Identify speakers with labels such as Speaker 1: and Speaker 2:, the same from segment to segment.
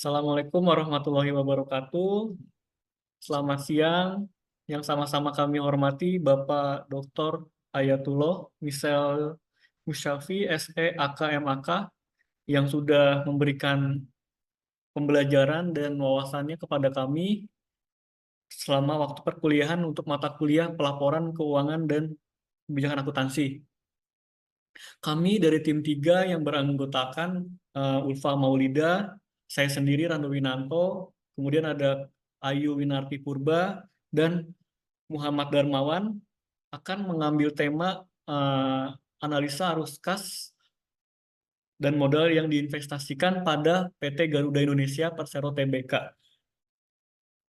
Speaker 1: Assalamualaikum warahmatullahi wabarakatuh. Selamat siang. Yang sama-sama kami hormati Bapak Dr. Ayatullah Misal Musyafi SE AKMAK yang sudah memberikan pembelajaran dan wawasannya kepada kami selama waktu perkuliahan untuk mata kuliah pelaporan keuangan dan kebijakan akuntansi. Kami dari tim 3 yang beranggotakan Ulfa Maulida, saya sendiri Rando Winanto, kemudian ada Ayu Winarti Purba, dan Muhammad Darmawan akan mengambil tema analisa arus kas dan modal yang diinvestasikan pada PT Garuda Indonesia Persero Tbk.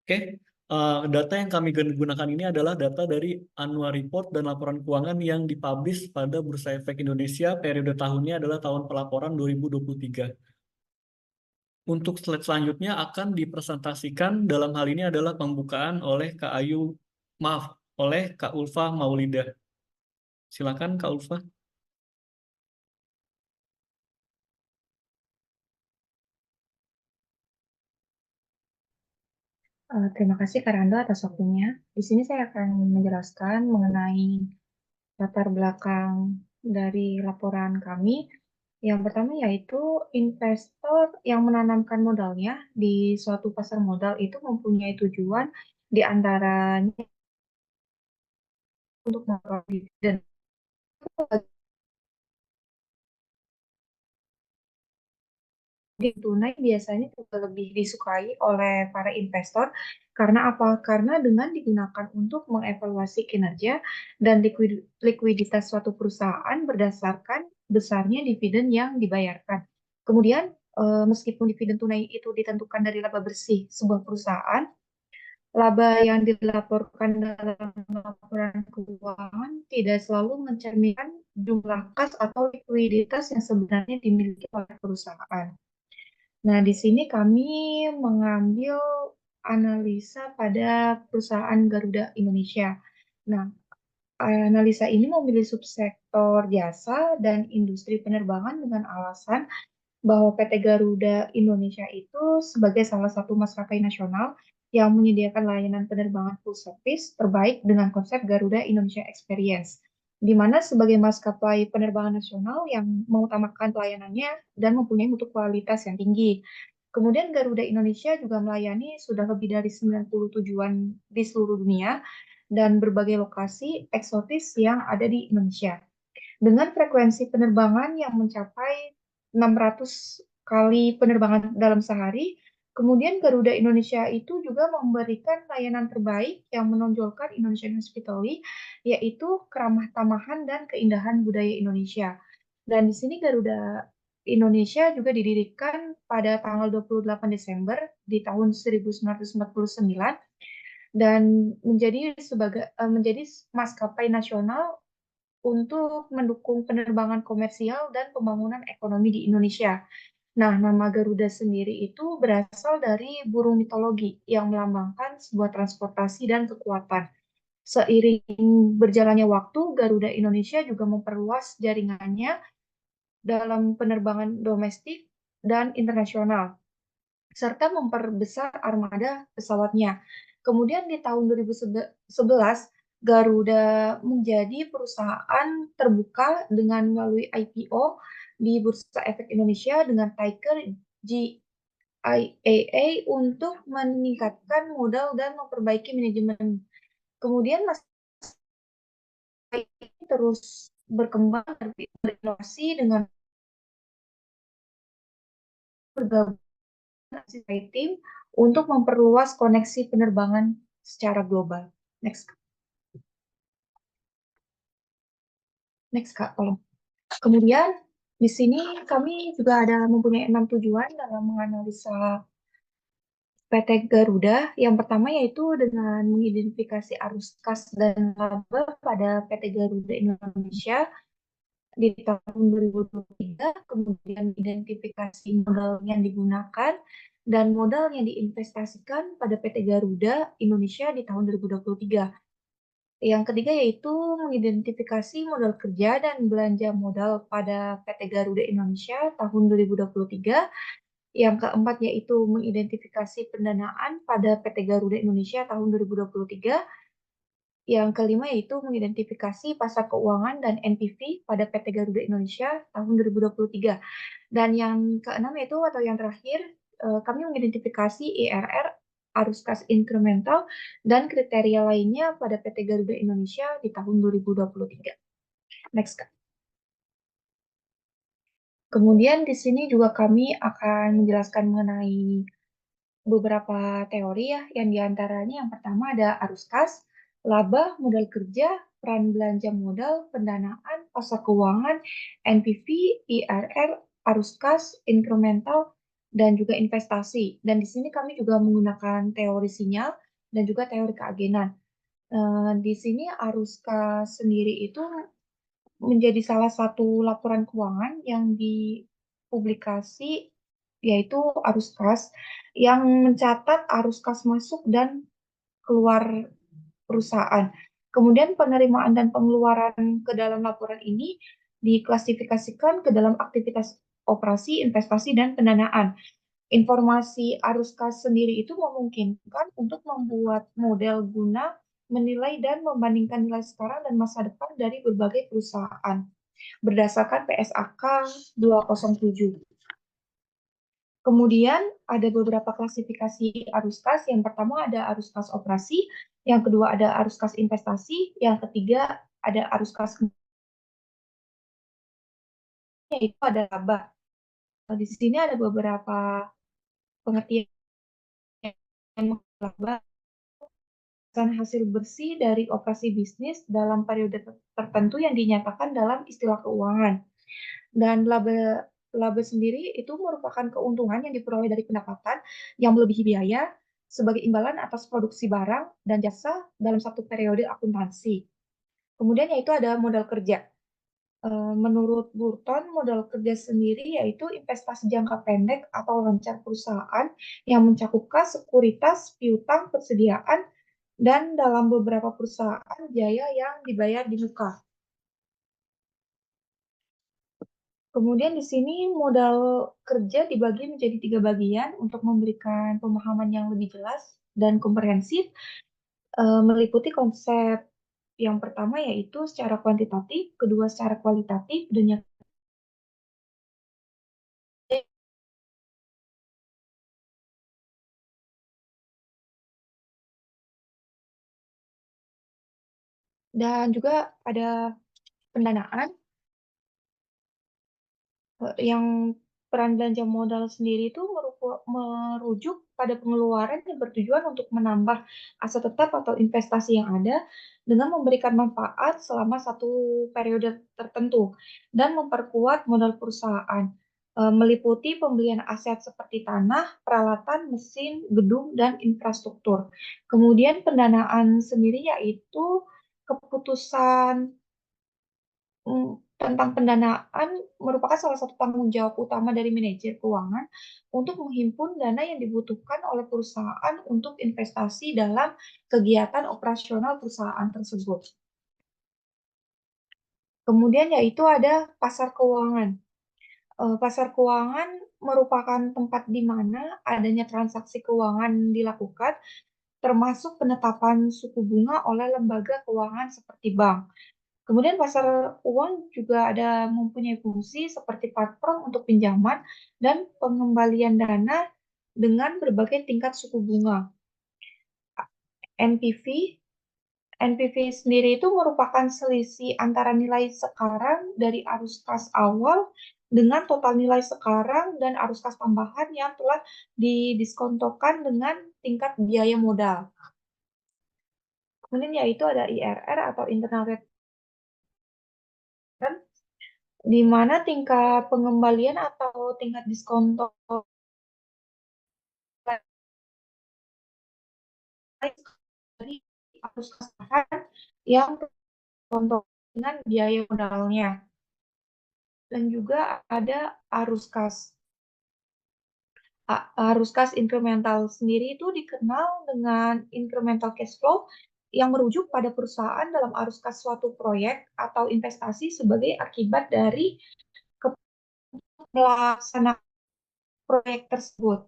Speaker 1: Oke, data yang kami gunakan ini adalah data dari annual report dan laporan keuangan yang dipublish pada Bursa Efek Indonesia. Periode tahunnya adalah tahun pelaporan 2023. Untuk slide selanjutnya akan dipresentasikan dalam hal ini adalah pembukaan oleh oleh Kak Ulfa Maulida. Silakan Kak Ulfa.
Speaker 2: Terima kasih Kak Rando atas waktunya. Di sini saya akan menjelaskan mengenai latar belakang dari laporan kami. Yang pertama yaitu investor yang menanamkan modalnya di suatu pasar modal itu mempunyai tujuan di antaranya untuk memperoleh dividen. Tunai biasanya juga lebih disukai oleh para investor karena apa? Karena dengan digunakan untuk mengevaluasi kinerja dan likuiditas suatu perusahaan berdasarkan besarnya dividen yang dibayarkan. Kemudian, meskipun dividen tunai itu ditentukan dari laba bersih sebuah perusahaan, laba yang dilaporkan dalam laporan keuangan tidak selalu mencerminkan jumlah kas atau likuiditas yang sebenarnya dimiliki oleh perusahaan. Nah, di sini kami mengambil analisa pada perusahaan Garuda Indonesia. Nah, analisa ini memilih subsektor jasa dan industri penerbangan dengan alasan bahwa PT Garuda Indonesia itu sebagai salah satu maskapai nasional yang menyediakan layanan penerbangan full service terbaik dengan konsep Garuda Indonesia Experience, di mana sebagai maskapai penerbangan nasional yang mengutamakan pelayanannya dan mempunyai mutu kualitas yang tinggi. Kemudian Garuda Indonesia juga melayani sudah lebih dari 90 tujuan di seluruh dunia dan berbagai lokasi eksotis yang ada di Indonesia dengan frekuensi penerbangan yang mencapai 600 kali penerbangan dalam sehari. Kemudian Garuda Indonesia itu juga memberikan layanan terbaik yang menonjolkan Indonesian Hospitality, yaitu keramah tamahan dan keindahan budaya Indonesia. Dan di sini Garuda Indonesia juga didirikan pada tanggal 28 Desember di tahun 1949 dan menjadi maskapai nasional untuk mendukung penerbangan komersial dan pembangunan ekonomi di Indonesia. Nah, nama Garuda sendiri itu berasal dari burung mitologi yang melambangkan sebuah transportasi dan kekuatan. Seiring berjalannya waktu, Garuda Indonesia juga memperluas jaringannya dalam penerbangan domestik dan internasional, serta memperbesar armada pesawatnya. Kemudian di tahun 2011, Garuda menjadi perusahaan terbuka dengan melalui IPO di Bursa Efek Indonesia dengan ticker GIAA untuk meningkatkan modal dan memperbaiki manajemen. Kemudian maskapai ini terus berkembang dan berinovasi dengan bergabung tim untuk memperluas koneksi penerbangan secara global. Next, next Kak, tolong. Kemudian di sini kami juga ada mempunyai 6 tujuan dalam menganalisa PT Garuda. Yang pertama yaitu dengan mengidentifikasi arus kas dan laba pada PT Garuda Indonesia di tahun 2023, kemudian identifikasi modal yang digunakan dan modal yang diinvestasikan pada PT Garuda Indonesia di tahun 2023. Yang ketiga yaitu mengidentifikasi modal kerja dan belanja modal pada PT Garuda Indonesia tahun 2023. Yang keempat yaitu mengidentifikasi pendanaan pada PT Garuda Indonesia tahun 2023. Yang kelima yaitu mengidentifikasi pasar keuangan dan NPV pada PT Garuda Indonesia tahun 2023. Dan yang keenam yaitu atau yang terakhir, kami mengidentifikasi IRR, arus kas incremental, dan kriteria lainnya pada PT Garuda Indonesia di tahun 2023. Next, Kak. Kemudian di sini juga kami akan menjelaskan mengenai beberapa teori ya, yang diantaranya yang pertama ada arus kas, laba, modal kerja, peran belanja modal, pendanaan, pasar keuangan, NPV, IRR, arus kas, incremental, dan juga investasi. Dan di sini kami juga menggunakan teori sinyal dan juga teori keagenan. Di sini arus kas sendiri itu menjadi salah satu laporan keuangan yang dipublikasi, yaitu arus kas yang mencatat arus kas masuk dan keluar perusahaan. Kemudian penerimaan dan pengeluaran ke dalam laporan ini diklasifikasikan ke dalam aktivitas operasi, investasi, dan pendanaan. Informasi arus kas sendiri itu memungkinkan untuk membuat model guna menilai dan membandingkan nilai sekarang dan masa depan dari berbagai perusahaan berdasarkan PSAK 207. Kemudian ada beberapa klasifikasi arus kas. Yang pertama ada arus kas operasi, yang kedua ada arus kas investasi, yang ketiga ada arus kas, yaitu ada laba. Di sini ada beberapa pengertian laba, hasil bersih dari operasi bisnis dalam periode tertentu yang dinyatakan dalam istilah keuangan. Dan laba sendiri itu merupakan keuntungan yang diperoleh dari pendapatan yang melebihi biaya sebagai imbalan atas produksi barang dan jasa dalam satu periode akuntansi. Kemudian yaitu ada modal kerja. Menurut Burton, modal kerja sendiri yaitu investasi jangka pendek atau lancar perusahaan yang mencakup kas, sekuritas, piutang, persediaan, dan dalam beberapa perusahaan biaya yang dibayar di muka. Kemudian di sini modal kerja dibagi menjadi 3 bagian untuk memberikan pemahaman yang lebih jelas dan komprehensif, meliputi konsep yang pertama yaitu secara kuantitatif, kedua secara kualitatif, dan yang ketiga. Dan juga ada pendanaan yang peran belanja modal sendiri itu merujuk pada pengeluaran yang bertujuan untuk menambah aset tetap atau investasi yang ada dengan memberikan manfaat selama satu periode tertentu dan memperkuat modal perusahaan, meliputi pembelian aset seperti tanah, peralatan, mesin, gedung, dan infrastruktur. Kemudian pendanaan sendiri yaitu keputusan tentang pendanaan merupakan salah satu tanggung jawab utama dari manajer keuangan untuk menghimpun dana yang dibutuhkan oleh perusahaan untuk investasi dalam kegiatan operasional perusahaan tersebut. Kemudian yaitu ada pasar keuangan. Pasar keuangan merupakan tempat di mana adanya transaksi keuangan dilakukan, termasuk penetapan suku bunga oleh lembaga keuangan seperti bank. Kemudian pasar uang juga ada mempunyai fungsi seperti platform untuk pinjaman dan pengembalian dana dengan berbagai tingkat suku bunga. NPV, NPV sendiri itu merupakan selisih antara nilai sekarang dari arus kas awal dengan total nilai sekarang dan arus kas tambahan yang telah didiskontokan dengan tingkat biaya modal. Kemudian yaitu ada IRR atau internal rate di mana tingkat pengembalian atau tingkat diskonto dari arus kas yang terkontrol dengan biaya modalnya. Dan juga ada arus kas. Arus kas incremental sendiri itu dikenal dengan incremental cash flow yang merujuk pada perusahaan dalam arus kas suatu proyek atau investasi sebagai akibat dari pelaksanaan proyek tersebut.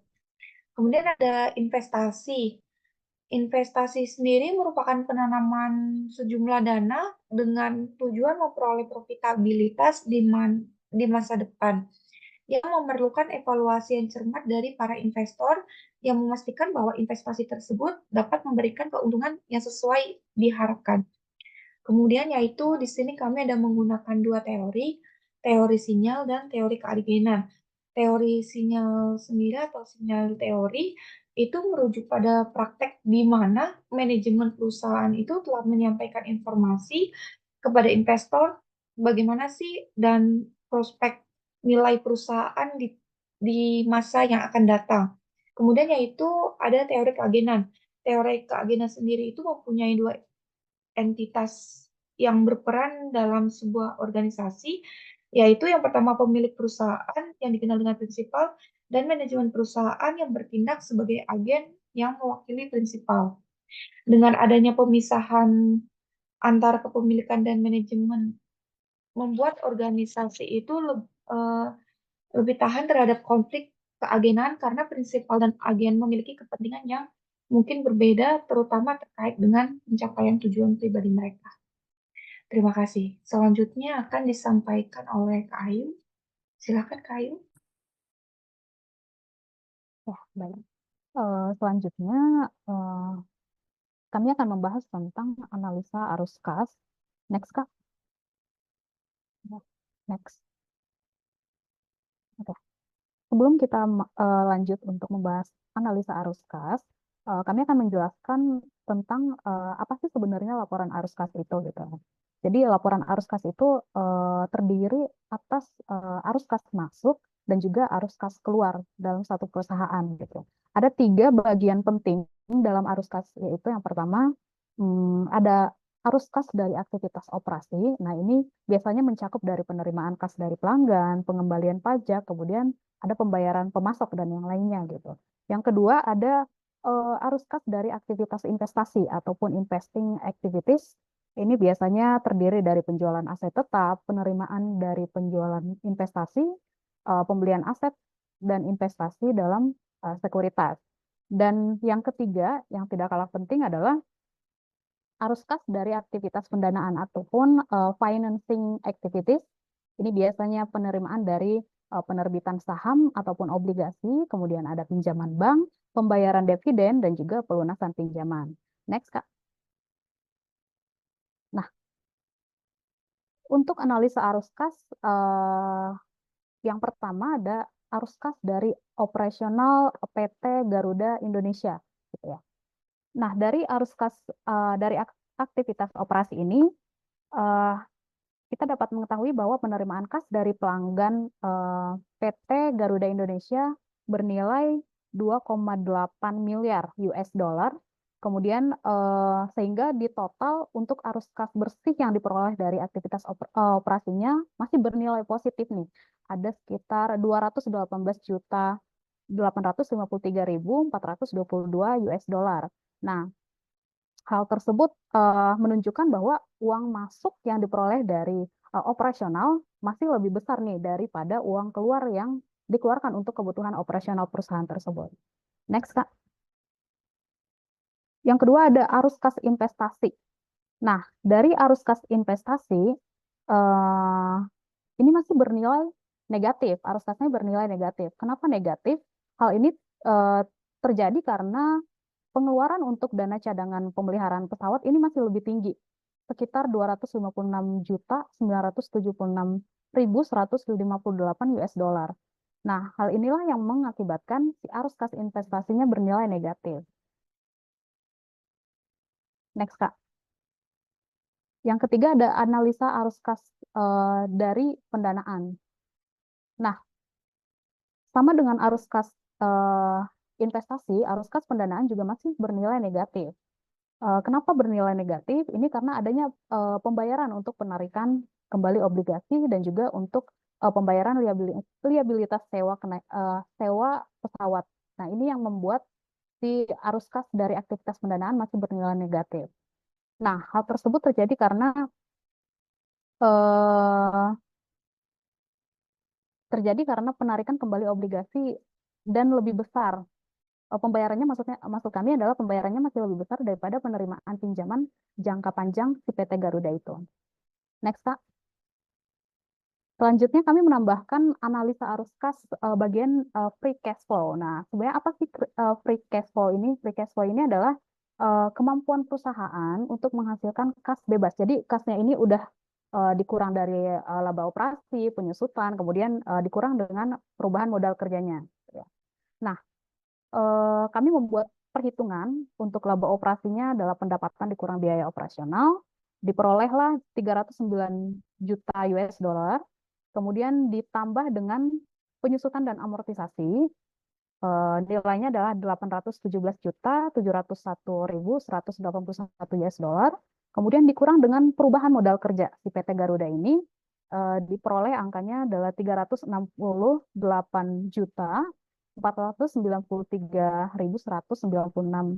Speaker 2: Kemudian ada investasi. Investasi sendiri merupakan penanaman sejumlah dana dengan tujuan memperoleh profitabilitas di masa depan yang memerlukan evaluasi yang cermat dari para investor yang memastikan bahwa investasi tersebut dapat memberikan keuntungan yang sesuai diharapkan. Kemudian yaitu di sini kami ada menggunakan dua teori, teori sinyal dan teori keagenan. Teori sinyal sendiri atau sinyal teori itu merujuk pada praktek di mana manajemen perusahaan itu telah menyampaikan informasi kepada investor bagaimana sih dan prospek nilai perusahaan di masa yang akan datang. Kemudian yaitu ada teori keagenan. Teori keagenan sendiri itu mempunyai dua entitas yang berperan dalam sebuah organisasi, yaitu yang pertama pemilik perusahaan yang dikenal dengan prinsipal dan manajemen perusahaan yang bertindak sebagai agen yang mewakili prinsipal. Dengan adanya pemisahan antara kepemilikan dan manajemen membuat organisasi itu lebih tahan terhadap konflik keagenan karena prinsipal dan agen memiliki kepentingan yang mungkin berbeda, terutama terkait dengan pencapaian tujuan pribadi mereka. Terima kasih. Selanjutnya akan disampaikan oleh Kak Ayu. Silakan Kak Ayu.
Speaker 3: Ya, baik. Selanjutnya, eh, kami akan membahas tentang analisa arus kas. Next, Kak. Ya, next. Oke. Sebelum kita lanjut untuk membahas analisa arus kas, kami akan menjelaskan tentang apa sih sebenarnya laporan arus kas itu gitu. Jadi laporan arus kas itu terdiri atas arus kas masuk dan juga arus kas keluar dalam satu perusahaan gitu. Ada tiga bagian penting dalam arus kas, yaitu yang pertama ada arus kas dari aktivitas operasi. Nah, ini biasanya mencakup dari penerimaan kas dari pelanggan, pengembalian pajak, kemudian ada pembayaran pemasok dan yang lainnya gitu. Yang kedua ada arus kas dari aktivitas investasi ataupun investing activities. Ini biasanya terdiri dari penjualan aset tetap, penerimaan dari penjualan investasi, pembelian aset, dan investasi dalam sekuritas. Dan yang ketiga, yang tidak kalah penting adalah arus kas dari aktivitas pendanaan ataupun financing activities. Ini biasanya penerimaan dari penerbitan saham ataupun obligasi, kemudian ada pinjaman bank, pembayaran dividen, dan juga pelunasan pinjaman. Next, Kak. Nah, untuk analisa arus kas, yang pertama ada arus kas dari operasional PT Garuda Indonesia, gitu ya. Nah, dari arus kas dari aktivitas operasi ini, eh, kita dapat mengetahui bahwa penerimaan kas dari pelanggan PT Garuda Indonesia bernilai 2,8 miliar US dollar. Kemudian sehingga di total untuk arus kas bersih yang diperoleh dari aktivitas operasinya masih bernilai positif nih. Ada sekitar 218 juta 853.422 US dollar. Nah, hal tersebut menunjukkan bahwa uang masuk yang diperoleh dari operasional masih lebih besar nih daripada uang keluar yang dikeluarkan untuk kebutuhan operasional perusahaan tersebut. Next, Kak. Yang kedua ada arus kas investasi. Nah, dari arus kas investasi, eh, ini masih bernilai negatif. Arus kasnya bernilai negatif. Kenapa negatif? Hal ini eh, terjadi karena pengeluaran untuk dana cadangan pemeliharaan pesawat ini masih lebih tinggi, sekitar 256.776.158 US dollar. Nah, hal inilah yang mengakibatkan si arus kas investasinya bernilai negatif. Next, Kak. Yang ketiga ada analisa arus kas dari pendanaan. Nah, sama dengan arus kas investasi, arus kas pendanaan juga masih bernilai negatif. Kenapa bernilai negatif? Ini karena adanya pembayaran untuk penarikan kembali obligasi dan juga untuk pembayaran liabilitas sewa pesawat. Nah, ini yang membuat si arus kas dari aktivitas pendanaan masih bernilai negatif. Nah, hal tersebut terjadi karena penarikan kembali obligasi dan lebih besar. Pembayarannya maksud kami adalah pembayarannya masih lebih besar daripada penerimaan pinjaman jangka panjang si PT Garuda itu. Next, Kak. Selanjutnya kami menambahkan analisa arus kas bagian free cash flow. Nah, sebenarnya apa sih free cash flow ini? Free cash flow ini adalah kemampuan perusahaan untuk menghasilkan kas bebas. Jadi kasnya ini udah dikurang dari laba operasi, penyusutan, kemudian dikurang dengan perubahan modal kerjanya. Ya. Nah, kami membuat perhitungan untuk laba operasinya adalah pendapatan dikurang biaya operasional, diperolehlah 309 juta US dollar, kemudian ditambah dengan penyusutan dan amortisasi, nilainya adalah 817 juta 701.181 US dollar, kemudian dikurang dengan perubahan modal kerja si PT Garuda ini, diperoleh angkanya adalah 368 juta 493.196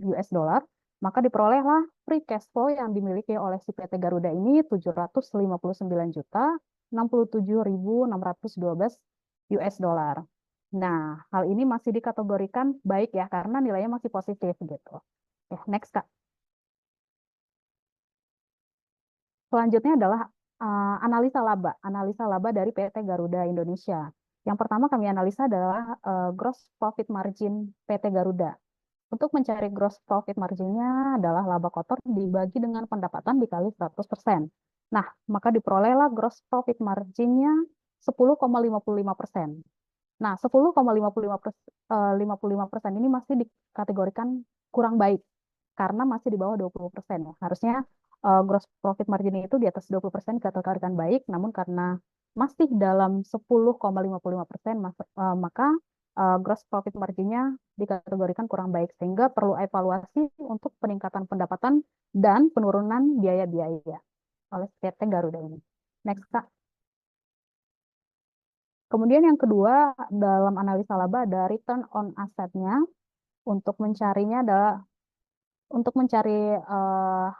Speaker 3: US dollar, maka diperolehlah free cash flow yang dimiliki oleh si PT Garuda ini 759 juta 67.612 US dollar. Nah, hal ini masih dikategorikan baik ya karena nilainya masih positif gitu. Ya, next, Kak. Selanjutnya adalah analisa laba dari PT Garuda Indonesia. Yang pertama kami analisa adalah gross profit margin PT Garuda. Untuk mencari gross profit marginnya adalah laba kotor dibagi dengan pendapatan dikali 100%. Nah, maka diperolehlah gross profit marginnya 10,55%. Nah, 10,55% ini masih dikategorikan kurang baik karena masih di bawah 20%. Ya. Harusnya gross profit margin itu di atas 20% dikategorikan baik, namun karena masih dalam 10,55%, maka gross profit marginnya dikategorikan kurang baik, sehingga perlu evaluasi untuk peningkatan pendapatan dan penurunan biaya-biaya oleh PT Garuda ini. Next, Kak. Kemudian yang kedua, dalam analisa laba ada return on asset-nya. Untuk mencarinya adalah Untuk mencari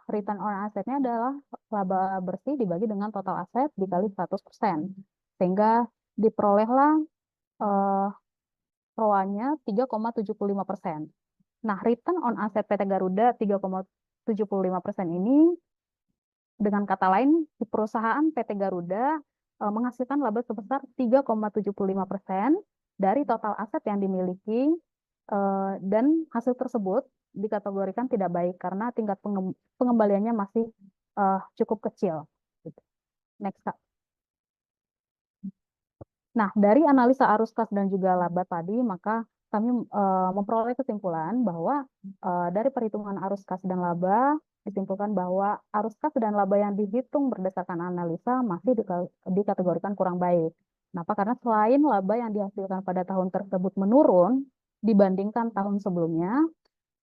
Speaker 3: return on asset-nya adalah laba bersih dibagi dengan total aset dikali 100%. Sehingga diperolehlah ROA-nya 3,75%. Nah, return on asset PT Garuda 3,75% ini, dengan kata lain, di perusahaan PT Garuda menghasilkan laba sebesar 3,75% dari total aset yang dimiliki, dan hasil tersebut dikategorikan tidak baik karena tingkat pengembaliannya masih cukup kecil. Next, Kak. Nah, dari analisa arus kas dan juga laba tadi, maka kami memperoleh kesimpulan bahwa dari perhitungan arus kas dan laba, disimpulkan bahwa arus kas dan laba yang dihitung berdasarkan analisa masih dikategorikan kurang baik. Kenapa? Karena selain laba yang dihasilkan pada tahun tersebut menurun dibandingkan tahun sebelumnya,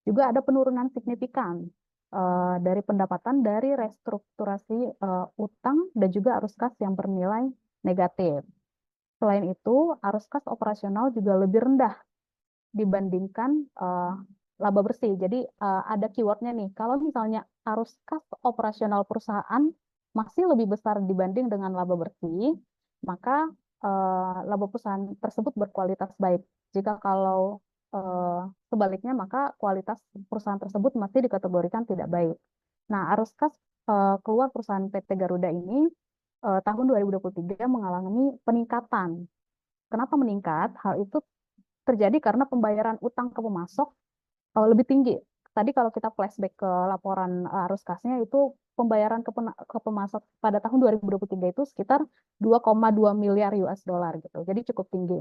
Speaker 3: juga ada penurunan signifikan dari pendapatan dari restrukturasi utang dan juga arus kas yang bernilai negatif. Selain itu, arus kas operasional juga lebih rendah dibandingkan laba bersih. Jadi ada keywordnya nih, kalau misalnya arus kas operasional perusahaan masih lebih besar dibanding dengan laba bersih, maka laba perusahaan tersebut berkualitas baik. Jika kalau sebaliknya, maka kualitas perusahaan tersebut masih dikategorikan tidak baik. Nah, arus kas keluar perusahaan PT Garuda ini tahun 2023 mengalami peningkatan. Kenapa meningkat? Hal itu terjadi karena pembayaran utang ke pemasok lebih tinggi. Tadi kalau kita flashback ke laporan arus kasnya, itu pembayaran ke pemasok pada tahun 2023 itu sekitar 2,2 miliar US dollar gitu. Jadi cukup tinggi.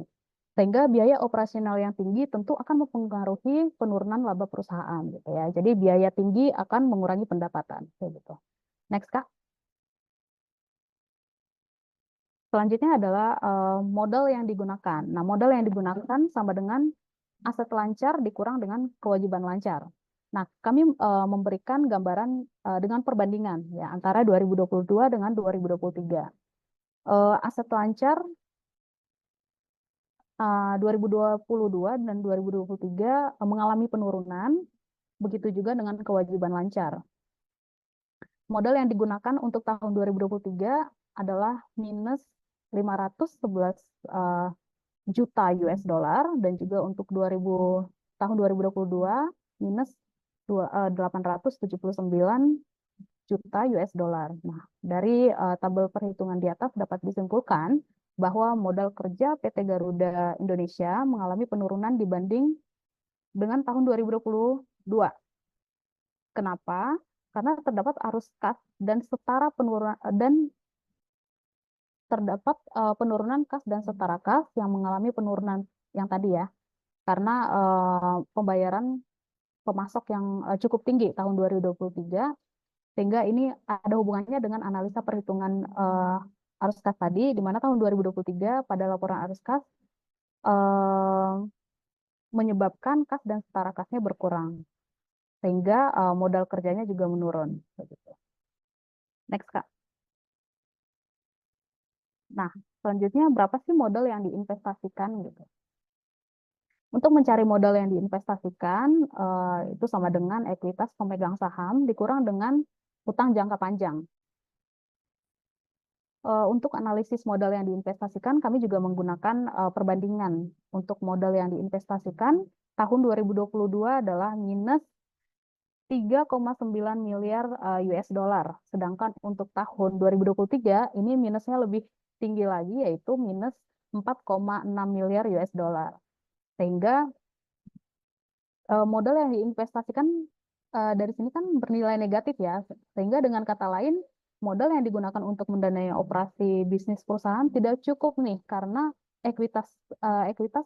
Speaker 3: Sehingga biaya operasional yang tinggi tentu akan mempengaruhi penurunan laba perusahaan gitu ya. Jadi biaya tinggi akan mengurangi pendapatan kayak gitu. Next, Kak. Selanjutnya adalah modal yang digunakan. Nah, modal yang digunakan sama dengan aset lancar dikurang dengan kewajiban lancar. Nah, kami memberikan gambaran dengan perbandingan ya antara 2022 dengan 2023. Aset lancar 2022 dan 2023 mengalami penurunan, begitu juga dengan kewajiban lancar. Modal yang digunakan untuk tahun 2023 adalah minus 511 juta US dollar, dan juga untuk tahun 2022 minus 879 juta US dollar. Nah, dari tabel perhitungan di atas dapat disimpulkan bahwa modal kerja PT Garuda Indonesia mengalami penurunan dibanding dengan tahun 2022. Kenapa? Karena terdapat arus kas dan setara penurunan penurunan kas dan setara kas yang mengalami penurunan yang tadi ya, karena pembayaran pemasok yang cukup tinggi tahun 2023, sehingga ini ada hubungannya dengan analisa perhitungan arus kas tadi, di mana tahun 2023 pada laporan arus kas menyebabkan kas dan setara kasnya berkurang, sehingga modal kerjanya juga menurun. Next, Kak. Nah, selanjutnya berapa sih modal yang diinvestasikan gitu? Untuk mencari modal yang diinvestasikan itu sama dengan ekuitas pemegang saham dikurang dengan utang jangka panjang. Untuk analisis modal yang diinvestasikan, kami juga menggunakan perbandingan. Untuk modal yang diinvestasikan tahun 2022 adalah minus 3,9 miliar US dollar. Sedangkan untuk tahun 2023 ini minusnya lebih tinggi lagi, yaitu minus 4,6 miliar US dollar. Sehingga modal yang diinvestasikan dari sini kan bernilai negatif ya. Sehingga dengan kata lain, modal yang digunakan untuk mendanai operasi bisnis perusahaan tidak cukup nih, karena ekuitas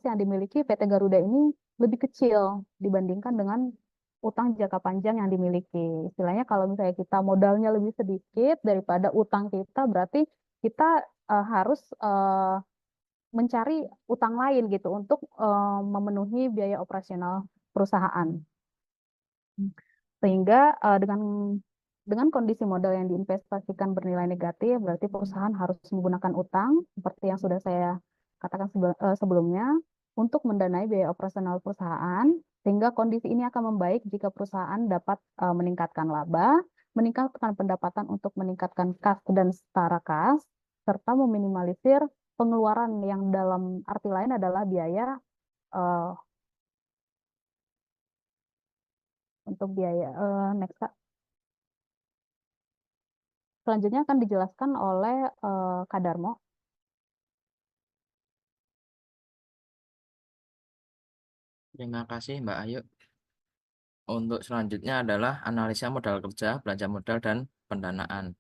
Speaker 3: yang dimiliki PT Garuda ini lebih kecil dibandingkan dengan utang jangka panjang yang dimiliki. Istilahnya kalau misalnya kita modalnya lebih sedikit daripada utang kita, berarti kita harus mencari utang lain gitu untuk memenuhi biaya operasional perusahaan. Sehingga dengan kondisi modal yang diinvestasikan bernilai negatif, berarti perusahaan harus menggunakan utang seperti yang sudah saya katakan sebelumnya untuk mendanai biaya operasional perusahaan, sehingga kondisi ini akan membaik jika perusahaan dapat meningkatkan laba, meningkatkan pendapatan untuk meningkatkan kas dan setara kas, serta meminimalisir pengeluaran yang dalam arti lain adalah biaya untuk biaya next, Kak. Selanjutnya akan dijelaskan oleh Kak Darmo.
Speaker 4: Terima kasih Mbak Ayu. Untuk selanjutnya adalah analisa modal kerja, belanja modal, dan pendanaan.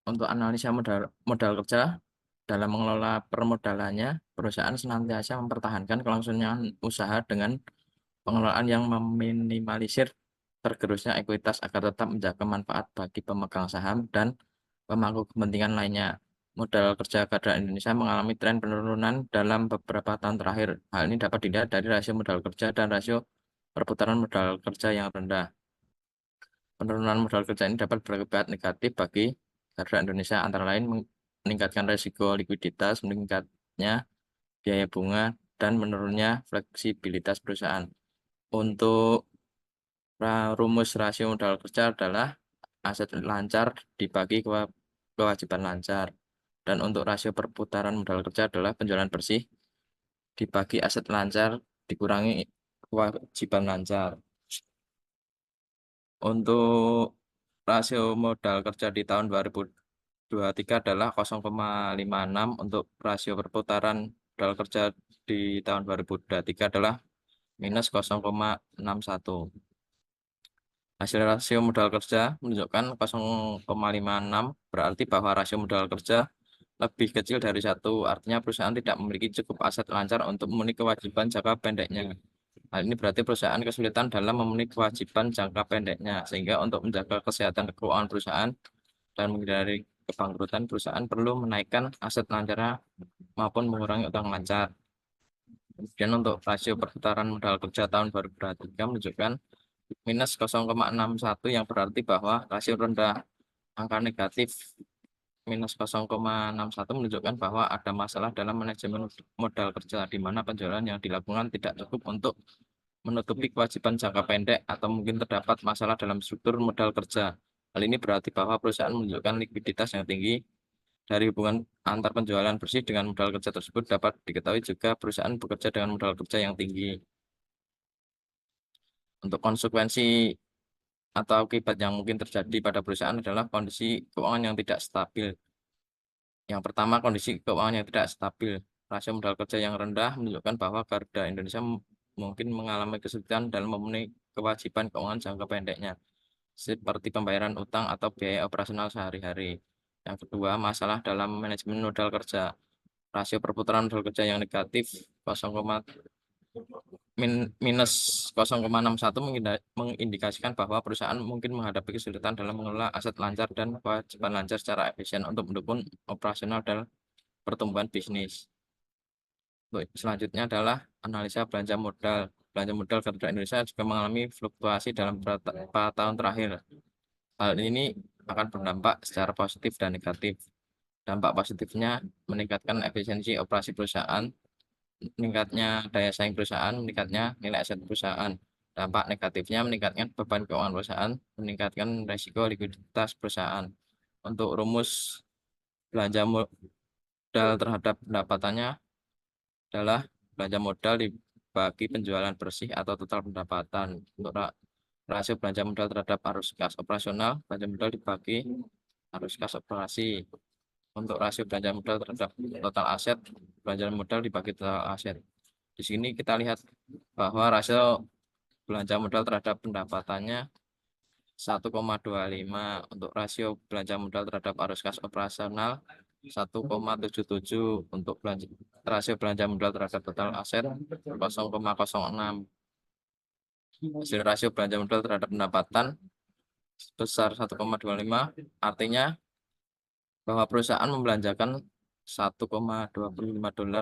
Speaker 4: Untuk analisa modal kerja, dalam mengelola permodalannya, perusahaan senantiasa mempertahankan kelangsungan usaha dengan pengelolaan yang meminimalisir tergerusnya ekuitas agar tetap menjaga manfaat bagi pemegang saham dan pemangku kepentingan lainnya. Modal kerja Garuda Indonesia mengalami tren penurunan dalam beberapa tahun terakhir. Hal ini dapat dilihat dari rasio modal kerja dan rasio perputaran modal kerja yang rendah. Penurunan modal kerja ini dapat berakibat negatif bagi Garuda Indonesia, antara lain meningkatkan resiko likuiditas, meningkatnya biaya bunga, dan menurunnya fleksibilitas perusahaan. Untuk rumus rasio modal kerja adalah aset lancar dibagi kewajiban lancar. Dan untuk rasio perputaran modal kerja adalah penjualan bersih dibagi aset lancar dikurangi kewajiban lancar. Untuk rasio modal kerja di tahun 2023 adalah 0,56. Untuk rasio perputaran modal kerja di tahun 2023 adalah minus 0,61. Hasil rasio modal kerja menunjukkan 0,56, berarti bahwa rasio modal kerja lebih kecil dari 1, artinya perusahaan tidak memiliki cukup aset lancar untuk memenuhi kewajiban jangka pendeknya. Hal ini berarti perusahaan kesulitan dalam memenuhi kewajiban jangka pendeknya, sehingga untuk menjaga kesehatan keuangan perusahaan dan menghindari kebangkrutan, perusahaan perlu menaikkan aset lancarnya maupun mengurangi utang lancar. Kemudian untuk rasio perputaran modal kerja tahun 2023 menunjukkan minus 0,61, yang berarti bahwa rasio rendah angka negatif minus 0,61 menunjukkan bahwa ada masalah dalam manajemen modal kerja, di mana penjualan yang dilakukan tidak cukup untuk menutupi kewajiban jangka pendek atau mungkin terdapat masalah dalam struktur modal kerja. Hal ini berarti bahwa perusahaan menunjukkan likuiditas yang tinggi Dari hubungan antar penjualan bersih dengan modal kerja tersebut dapat diketahui juga perusahaan bekerja dengan modal kerja yang tinggi. Untuk konsekuensi atau akibat yang mungkin terjadi pada perusahaan adalah kondisi keuangan yang tidak stabil. Yang pertama, kondisi keuangan yang tidak stabil. Rasio modal kerja yang rendah menunjukkan bahwa Garuda Indonesia mungkin mengalami kesulitan dalam memenuhi kewajiban keuangan jangka pendeknya, seperti pembayaran utang atau biaya operasional sehari-hari. Yang kedua, masalah dalam manajemen modal kerja. Rasio perputaran modal kerja yang negatif 0, minus 0,61 mengindikasikan bahwa perusahaan mungkin menghadapi kesulitan dalam mengelola aset lancar dan kewajiban lancar secara efisien untuk mendukung operasional dan pertumbuhan bisnis. Selanjutnya adalah analisa belanja modal. Belanja modal Garuda Indonesia juga mengalami fluktuasi dalam beberapa tahun terakhir. Hal ini akan berdampak secara positif dan negatif. Dampak positifnya meningkatkan efisiensi operasi perusahaan, meningkatnya daya saing perusahaan, meningkatnya nilai aset perusahaan. Dampak negatifnya meningkatkan beban keuangan perusahaan, meningkatkan risiko likuiditas perusahaan. Untuk rumus belanja modal terhadap pendapatannya adalah belanja modal dibagi penjualan bersih atau total pendapatan. Untuk rasio belanja modal terhadap arus kas operasional, belanja modal dibagi arus kas operasi. Untuk rasio belanja modal terhadap total aset, belanja modal dibagi total aset. Di sini kita lihat bahwa rasio belanja modal terhadap pendapatannya 1,25. Untuk rasio belanja modal terhadap arus kas operasional 1,77. Untuk rasio belanja modal terhadap total aset 0,06. Hasil rasio belanja modal terhadap pendapatan sebesar 1,25, artinya bahwa perusahaan membelanjakan $1,25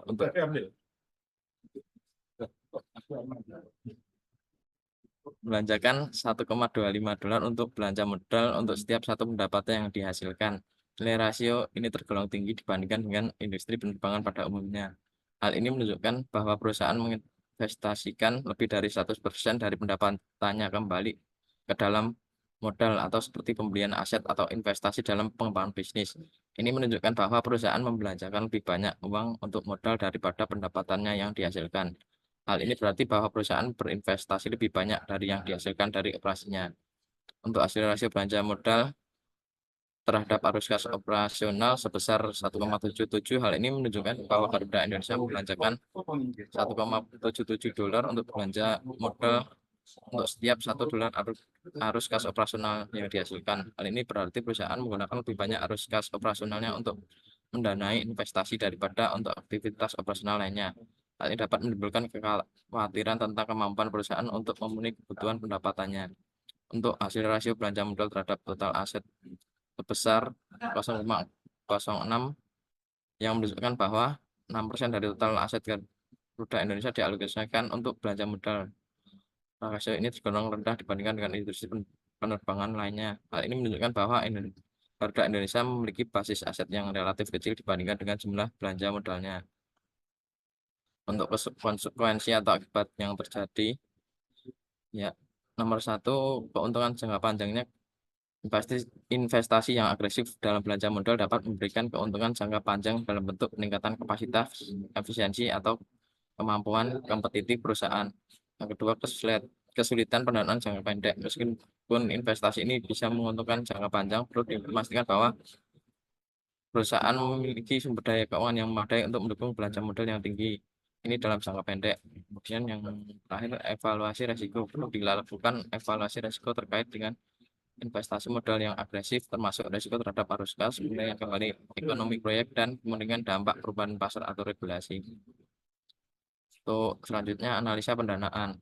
Speaker 4: untuk $1,25 untuk belanja modal untuk setiap satu pendapatan yang dihasilkan. Nilai rasio ini tergolong tinggi dibandingkan dengan industri penerbangan pada umumnya. Hal ini menunjukkan bahwa perusahaan menginvestasikan lebih dari 100% dari pendapatannya kembali ke dalam modal atau seperti pembelian aset atau investasi dalam pengembangan bisnis. Ini menunjukkan bahwa perusahaan membelanjakan lebih banyak uang untuk modal daripada pendapatannya yang dihasilkan. Hal ini berarti bahwa perusahaan berinvestasi lebih banyak dari yang dihasilkan dari operasinya. Untuk hasil rasio belanja modal terhadap arus kas operasional sebesar 1,77, hal ini menunjukkan bahwa Garuda Indonesia membelanjakan $1,77 untuk belanja modal untuk setiap $1 arus kas operasional yang dihasilkan. Hal ini berarti perusahaan menggunakan lebih banyak arus kas operasionalnya untuk mendanai investasi daripada untuk aktivitas operasional lainnya. Hal ini dapat menimbulkan kekhawatiran tentang kemampuan perusahaan untuk memenuhi kebutuhan pendapatannya. Untuk hasil rasio belanja modal terhadap total aset sebesar 0,06 yang menunjukkan bahwa 6% dari total aset Garuda Indonesia dialokasikan untuk belanja modal. Rasio ini tergolong rendah dibandingkan dengan industri penerbangan lainnya. Hal ini menunjukkan bahwa Garuda Indonesia memiliki basis aset yang relatif kecil dibandingkan dengan jumlah belanja modalnya. Untuk konsekuensi atau akibat yang terjadi, ya, nomor 1, keuntungan jangka panjangnya. Investasi yang agresif dalam belanja modal dapat memberikan keuntungan jangka panjang dalam bentuk peningkatan kapasitas, efisiensi, atau kemampuan kompetitif perusahaan. Yang kedua, kesulitan pendanaan jangka pendek. Meskipun investasi ini bisa menguntungkan jangka panjang, perlu dipastikan bahwa perusahaan memiliki sumber daya keuangan yang memadai untuk mendukung belanja modal yang tinggi. Ini dalam jangka pendek. Kemudian yang terakhir, evaluasi resiko. Perlu dilakukan evaluasi resiko terkait dengan investasi modal yang agresif, termasuk risiko terhadap arus kas, kemudian kembali ekonomi proyek, dan kemudian dampak perubahan pasar atau regulasi. Untuk selanjutnya, analisa pendanaan.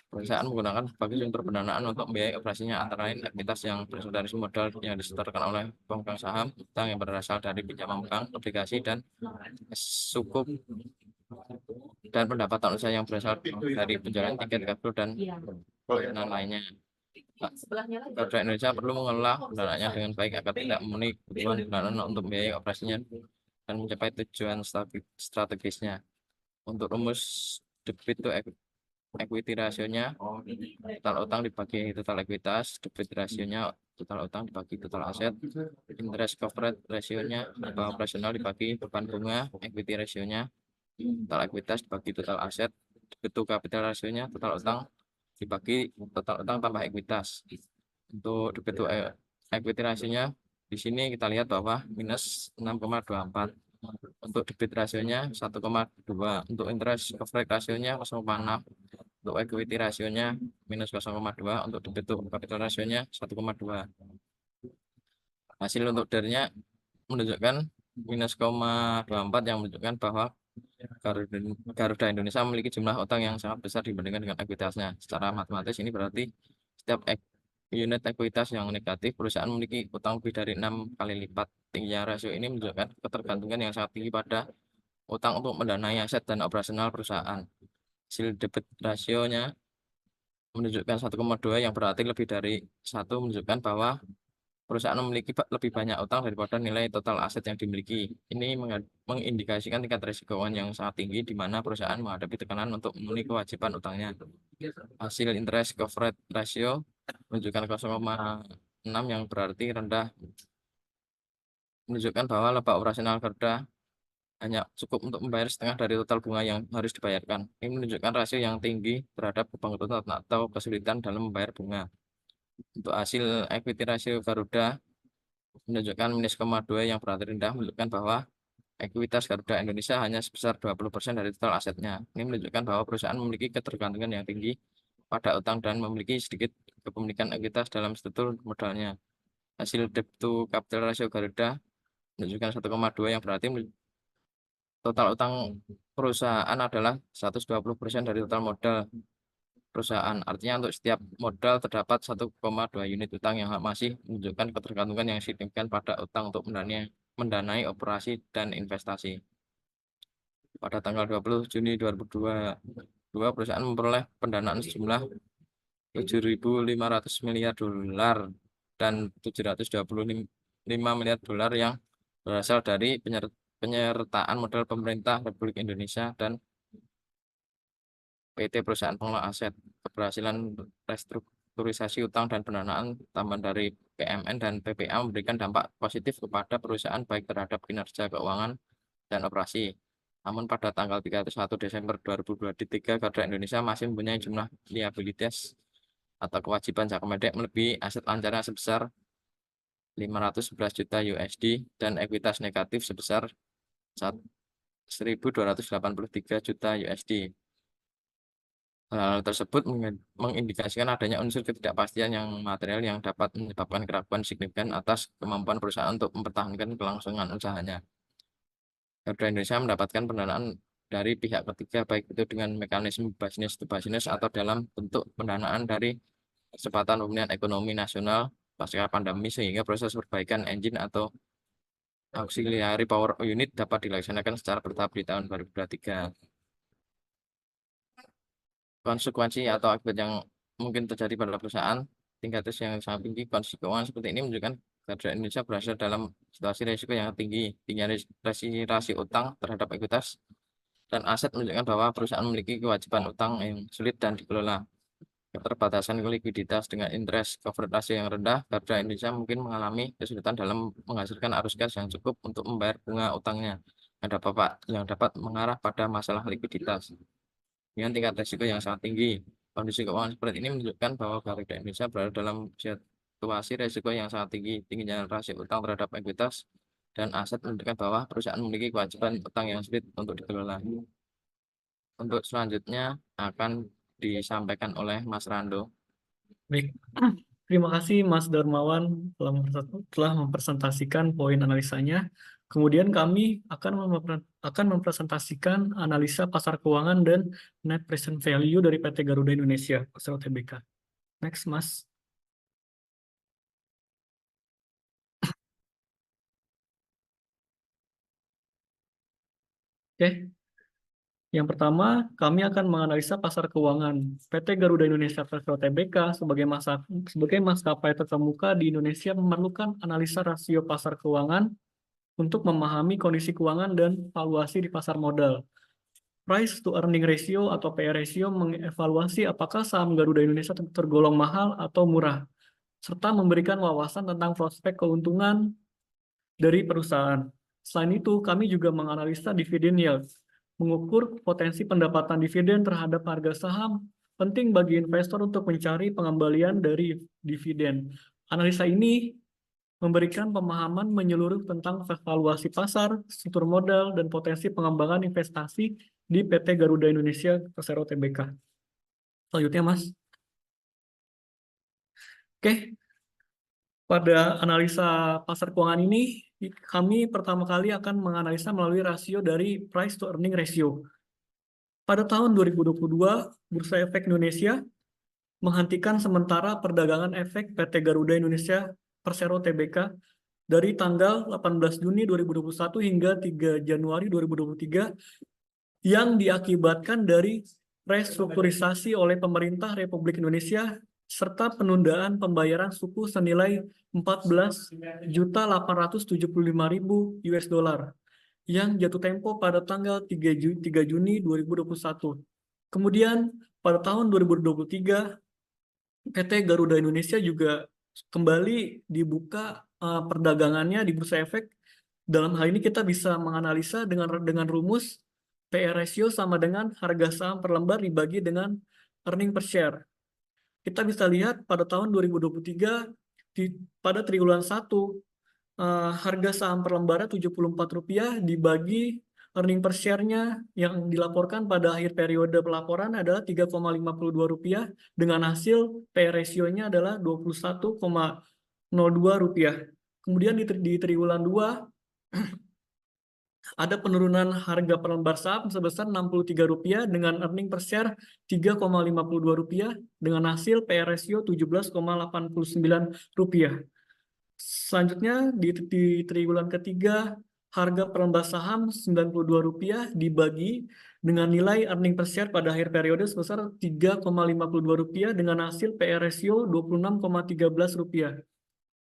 Speaker 4: Perusahaan menggunakan berbagai sumber pendanaan untuk membiayai operasinya, antara lain aktivitas yang berasal dari modal yang disetorkan oleh pemegang saham, utang yang berasal dari pinjaman bank, obligasi, dan sukuk, dan pendapatan usaha yang berasal dari penjualan tiket kapsul dan lainnya. Garuda Indonesia perlu mengelola pendanaannya dengan baik agar tidak memenuhi kebutuhan pendanaan untuk membiayai operasinya dan mencapai tujuan strategisnya. Untuk rumus debit to equity rasionya total utang dibagi total ekuitas, debit rasionya total utang dibagi total aset, interest coverage rasionya atau operasional dibagi beban bunga, equity rasionya total ekuitas dibagi total aset, debit to capital rasionya total utang dibagi total utang tambah ekuitas. Untuk debit to equity rasionya di sini kita lihat bahwa minus 6,24. Untuk debit rasionya 1,2. Untuk interest coverage rasionya 0,6. Untuk equity rasionya minus 0,2. Untuk debit to capital rasionya 1,2. Hasil untuk darinya menunjukkan minus 0,24 yang menunjukkan bahwa Garuda Indonesia memiliki jumlah utang yang sangat besar dibandingkan dengan ekuitasnya. Secara matematis ini berarti setiap unit ekuitas yang negatif, perusahaan memiliki utang lebih dari 6 kali lipat. Tingginya rasio ini menunjukkan ketergantungan yang sangat tinggi pada utang untuk mendanai aset dan operasional perusahaan. Hasil debit rasionya menunjukkan 1,2 yang berarti lebih dari 1 menunjukkan bahwa perusahaan memiliki lebih banyak utang daripada nilai total aset yang dimiliki. Ini mengindikasikan tingkat risiko keuangan yang sangat tinggi di mana perusahaan menghadapi tekanan untuk memenuhi kewajiban utangnya. Hasil interest coverage ratio menunjukkan 0,6 yang berarti rendah, menunjukkan bahwa laba operasional Garuda hanya cukup untuk membayar setengah dari total bunga yang harus dibayarkan. Ini menunjukkan rasio yang tinggi terhadap kebangkrutan atau kesulitan dalam membayar bunga. Untuk hasil equity ratio Garuda menunjukkan minus 0,2 yang berarti rendah, menunjukkan bahwa ekuitas Garuda Indonesia hanya sebesar 20% dari total asetnya. Ini menunjukkan bahwa perusahaan memiliki ketergantungan yang tinggi pada utang dan memiliki sedikit kepemilikan ekuitas dalam struktur modalnya. Hasil debt to capital ratio Garuda menunjukkan 1,2 yang berarti total utang perusahaan adalah 120% dari total modal perusahaan. Artinya untuk setiap modal terdapat 1,2 unit utang yang masih menunjukkan ketergantungan yang signifikan pada utang untuk mendanai operasi dan investasi. Pada tanggal 20 Juni 2022, perusahaan memperoleh pendanaan sejumlah 7.500 miliar dolar dan 725 miliar dolar yang berasal dari penyertaan modal pemerintah Republik Indonesia dan PT Perusahaan Pengelola Aset. Keberhasilan restrukturisasi utang dan pendanaan tambahan dari PMN dan PPA memberikan dampak positif kepada perusahaan baik terhadap kinerja keuangan dan operasi. Namun pada tanggal 31 Desember 2023, Garuda Indonesia masih mempunyai jumlah liabilitas atau kewajiban jangka pendek melebihi aset lancarnya sebesar 511 juta USD dan ekuitas negatif sebesar 1.283 juta USD. Hal tersebut mengindikasikan adanya unsur ketidakpastian yang material yang dapat menyebabkan keraguan signifikan atas kemampuan perusahaan untuk mempertahankan kelangsungan usahanya. Garuda Indonesia mendapatkan pendanaan dari pihak ketiga, baik itu dengan mekanisme business to business atau dalam bentuk pendanaan dari Percepatan Pemulihan Ekonomi Nasional pasca pandemi, sehingga proses perbaikan engine atau auxiliary power unit dapat dilaksanakan secara bertahap di tahun 2023. Konsekuensi atau akibat yang mungkin terjadi pada perusahaan tingkat risiko yang sangat tinggi, kondisi keuangan seperti ini menunjukkan Garuda Indonesia berada dalam situasi risiko yang tinggi. Tingginya rasio utang terhadap ekuitas dan aset menunjukkan bahwa perusahaan memiliki kewajiban utang yang sulit dan dikelola. Keterbatasan likuiditas dengan interest coverage ratio yang rendah, Garuda Indonesia mungkin mengalami kesulitan dalam menghasilkan arus kas yang cukup untuk membayar bunga utangnya yang dapat mengarah pada masalah likuiditas. Dengan tingkat risiko yang sangat tinggi, kondisi keuangan seperti ini menunjukkan bahwa Garuda Indonesia berada dalam situasi risiko yang sangat tinggi. Tingginya rasio utang terhadap ekuitas dan aset menunjukkan bahwa perusahaan memiliki kewajiban utang yang sulit untuk dikelola. Untuk selanjutnya akan disampaikan oleh Mas Rando.
Speaker 1: Baik, terima kasih Mas Darmawan telah mempresentasikan poin analisanya. Kemudian kami akan mempresentasikan analisa pasar keuangan dan net present value dari PT Garuda Indonesia, pasar OTBK. Next, Mas. Oke. Yang pertama, kami akan menganalisa pasar keuangan. PT Garuda Indonesia versus OTBK sebagai maskapai terkemuka di Indonesia memerlukan analisa rasio pasar keuangan untuk memahami kondisi keuangan dan valuasi di pasar modal. price to earning ratio atau PR ratio mengevaluasi apakah saham Garuda Indonesia tergolong mahal atau murah, serta memberikan wawasan tentang prospek keuntungan dari perusahaan. Selain itu, kami juga menganalisa dividend yield, mengukur potensi pendapatan dividen terhadap harga saham, penting bagi investor untuk mencari pengembalian dari dividen. Analisa ini memberikan pemahaman menyeluruh tentang valuasi pasar, struktur modal, dan potensi pengembangan investasi di PT Garuda Indonesia Persero Tbk. Selanjutnya, Mas. Oke, pada analisa pasar keuangan ini, kami pertama kali akan menganalisa melalui rasio dari price to earning ratio. Pada tahun 2022, Bursa Efek Indonesia menghentikan sementara perdagangan efek PT Garuda Indonesia Persero Tbk dari tanggal 18 Juni 2021 hingga 3 Januari 2023 yang diakibatkan dari restrukturisasi oleh pemerintah Republik Indonesia serta penundaan pembayaran suku senilai 14.875.000 US dollar yang jatuh tempo pada tanggal 3 Juni 2021. Kemudian pada tahun 2023 PT Garuda Indonesia juga kembali dibuka perdagangannya di Bursa Efek. Dalam hal ini kita bisa menganalisa dengan rumus PR ratio sama dengan harga saham per lembar dibagi dengan earning per share. Kita bisa lihat pada tahun 2023 pada triwulan 1 harga saham per lembarnya Rp74 dibagi earning per share-nya yang dilaporkan pada akhir periode pelaporan adalah Rp3,52 dengan hasil PR ratio-nya adalah Rp21,02. Kemudian di triwulan 2 ada penurunan harga per lembar saham sebesar Rp63 dengan earning per share Rp3,52 dengan hasil PR ratio Rp17,89. Selanjutnya di triwulan ketiga harga per lembar saham Rp92 dibagi dengan nilai earning per share pada akhir periode sebesar Rp3,52 dengan hasil PR ratio Rp26,13.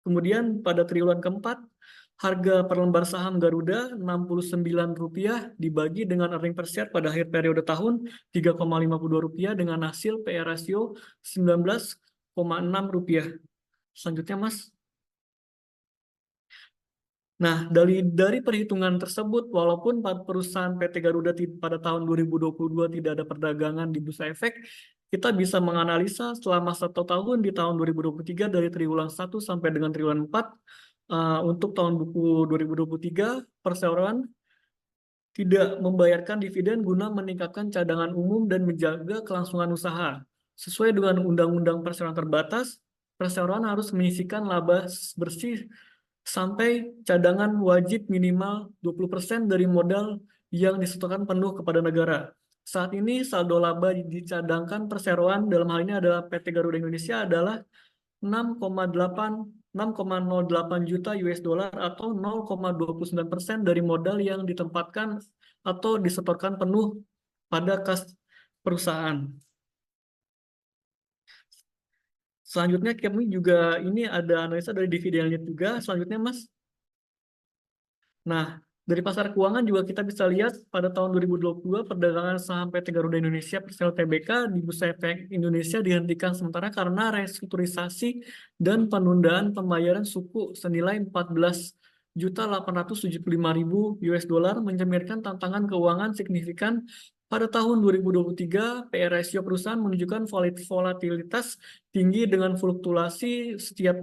Speaker 1: Kemudian pada triwulan keempat harga per lembar saham Garuda Rp69 dibagi dengan earning per share pada akhir periode tahun Rp3,52 dengan hasil PR ratio Rp19,6. Selanjutnya, Mas. Nah, dari perhitungan tersebut, walaupun perusahaan PT Garuda pada tahun 2022 tidak ada perdagangan di Bursa Efek, kita bisa menganalisa selama 1 tahun di tahun 2023 dari triwulan 1 sampai dengan triwulan 4, untuk tahun buku 2023, perseroan tidak membayarkan dividen guna meningkatkan cadangan umum dan menjaga kelangsungan usaha. Sesuai dengan Undang-Undang Perseroan Terbatas, perseroan harus menyisihkan laba bersih sampai cadangan wajib minimal 20% dari modal yang disetorkan penuh kepada negara. Saat ini saldo laba dicadangkan perseroan dalam hal ini adalah PT Garuda Indonesia adalah 6,08 juta US dollar atau 0,29% dari modal yang ditempatkan atau disetorkan penuh pada kas perusahaan. Selanjutnya kami juga ini ada analisa dari dividen yield juga. Selanjutnya, Mas. Nah, dari pasar keuangan juga kita bisa lihat pada tahun 2022 perdagangan saham PT Garuda Indonesia Persero Tbk di Bursa Efek Indonesia dihentikan sementara karena restrukturisasi dan penundaan pembayaran suku senilai 14.875.000 US dollar mencerminkan tantangan keuangan signifikan. Pada tahun 2023, PR ratio perusahaan menunjukkan volatilitas tinggi dengan fluktuasi setiap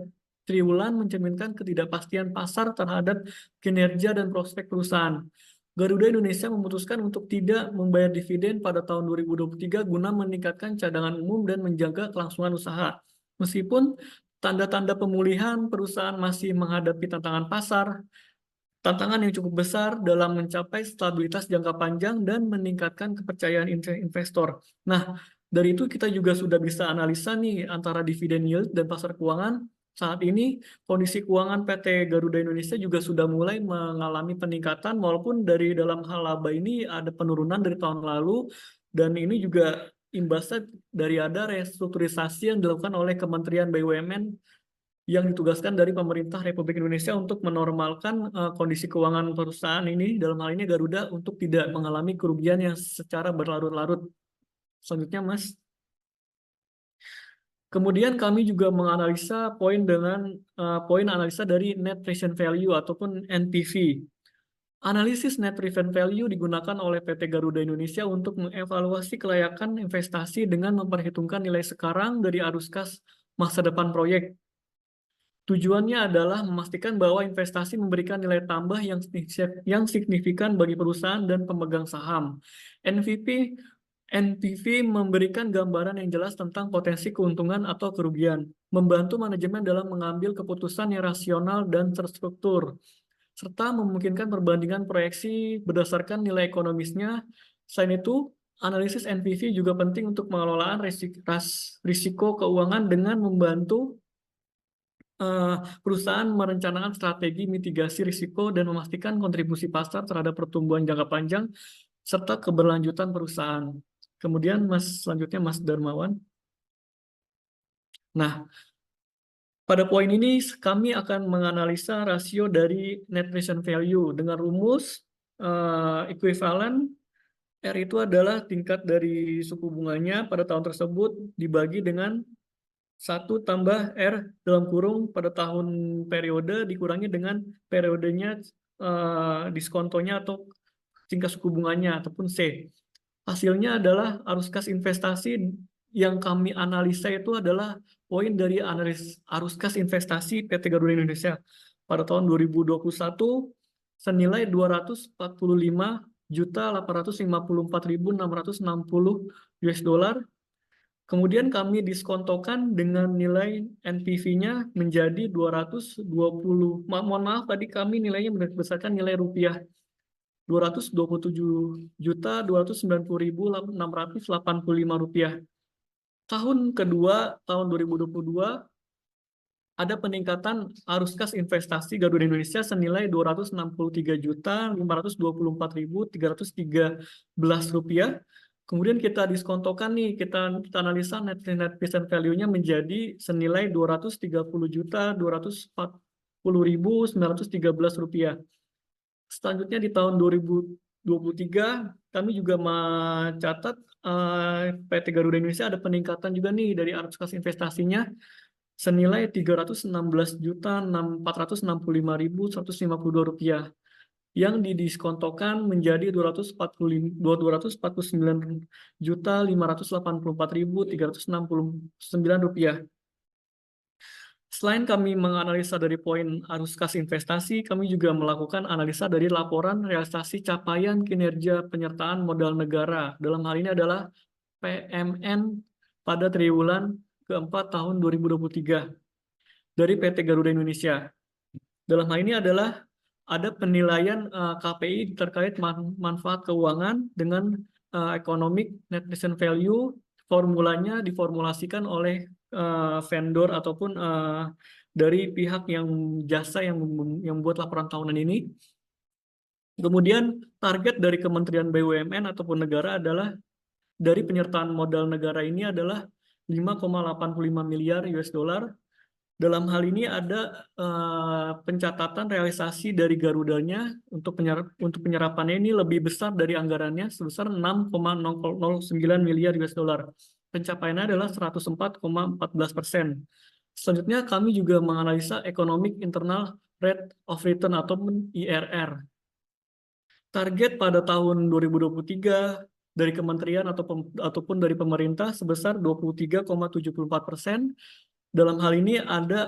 Speaker 1: triwulan mencerminkan ketidakpastian pasar terhadap kinerja dan prospek perusahaan. Garuda Indonesia memutuskan untuk tidak membayar dividen pada tahun 2023 guna meningkatkan cadangan umum dan menjaga kelangsungan usaha. Meskipun tanda-tanda pemulihan perusahaan masih menghadapi tantangan pasar, tantangan yang cukup besar dalam mencapai stabilitas jangka panjang dan meningkatkan kepercayaan investor. Nah, dari itu kita juga sudah bisa analisa nih antara dividen yield dan pasar keuangan. Saat ini kondisi keuangan PT Garuda Indonesia juga sudah mulai mengalami peningkatan walaupun dari dalam hal laba ini ada penurunan dari tahun lalu dan ini juga imbasnya dari ada restrukturisasi yang dilakukan oleh Kementerian BUMN yang ditugaskan dari pemerintah Republik Indonesia untuk menormalkan kondisi keuangan perusahaan ini, dalam hal ini Garuda, untuk tidak mengalami kerugian yang secara berlarut-larut. Selanjutnya, Mas. Kemudian kami juga menganalisa poin analisa dari net present value ataupun NPV. Analisis net present value digunakan oleh PT Garuda Indonesia untuk mengevaluasi kelayakan investasi dengan memperhitungkan nilai sekarang dari arus kas masa depan proyek. Tujuannya adalah memastikan bahwa investasi memberikan nilai tambah yang signifikan bagi perusahaan dan pemegang saham. NPV memberikan gambaran yang jelas tentang potensi keuntungan atau kerugian, membantu manajemen dalam mengambil keputusan yang rasional dan terstruktur, serta memungkinkan perbandingan proyeksi berdasarkan nilai ekonomisnya. Selain itu, analisis NPV juga penting untuk pengelolaan risiko keuangan dengan membantu perusahaan merencanakan strategi mitigasi risiko dan memastikan kontribusi pasar terhadap pertumbuhan jangka panjang serta keberlanjutan perusahaan. Kemudian selanjutnya Mas Darmawan. Nah, pada poin ini kami akan menganalisa rasio dari net present value dengan rumus ekuivalen R itu adalah tingkat dari suku bunganya pada tahun tersebut dibagi dengan 1 tambah R dalam kurung pada tahun periode dikurangi dengan periodenya diskontonya atau tingkat suku bunganya ataupun C. Hasilnya adalah arus kas investasi yang kami analisa itu adalah poin dari analis arus kas investasi PT Garuda Indonesia pada tahun 2021 senilai 245.854.660 US dollar. Kemudian kami diskontokan dengan nilai NPV-nya menjadi 220, mohon maaf tadi kami nilainya berdasarkan nilai rupiah 227.290.685 rupiah. Tahun kedua, tahun 2022, ada peningkatan arus kas investasi Garuda Indonesia senilai 263.524.313 rupiah. Kemudian kita diskontokan nih, kita analisa net present value-nya menjadi senilai 230.240.913 rupiah. Selanjutnya di tahun 2023 kami juga mencatat PT Garuda Indonesia ada peningkatan juga nih dari arus kas investasinya senilai 316.465.152 rupiah yang didiskontokan menjadi 249.584.369 rupiah. Selain kami menganalisa dari poin arus kas investasi, kami juga melakukan analisa dari laporan realisasi capaian kinerja penyertaan modal negara. Dalam hal ini adalah PMN pada triwulan keempat tahun 2023 dari PT Garuda Indonesia. Dalam hal ini adalah ada penilaian KPI terkait manfaat keuangan dengan economic net present value. Formulanya diformulasikan oleh vendor ataupun dari pihak yang jasa yang membuat laporan tahunan ini. Kemudian target dari Kementerian BUMN ataupun negara adalah dari penyertaan modal negara ini adalah 5,85 miliar US dollar. Dalam hal ini ada pencatatan realisasi dari Garudanya untuk penyerapannya ini lebih besar dari anggarannya sebesar 6,009 miliar US dollar. Pencapaiannya adalah 104,14%. Selanjutnya kami juga menganalisa Economic Internal Rate of Return ataupun IRR. Target pada tahun 2023 dari kementerian ataupun dari pemerintah sebesar 23,74%. Dalam hal ini ada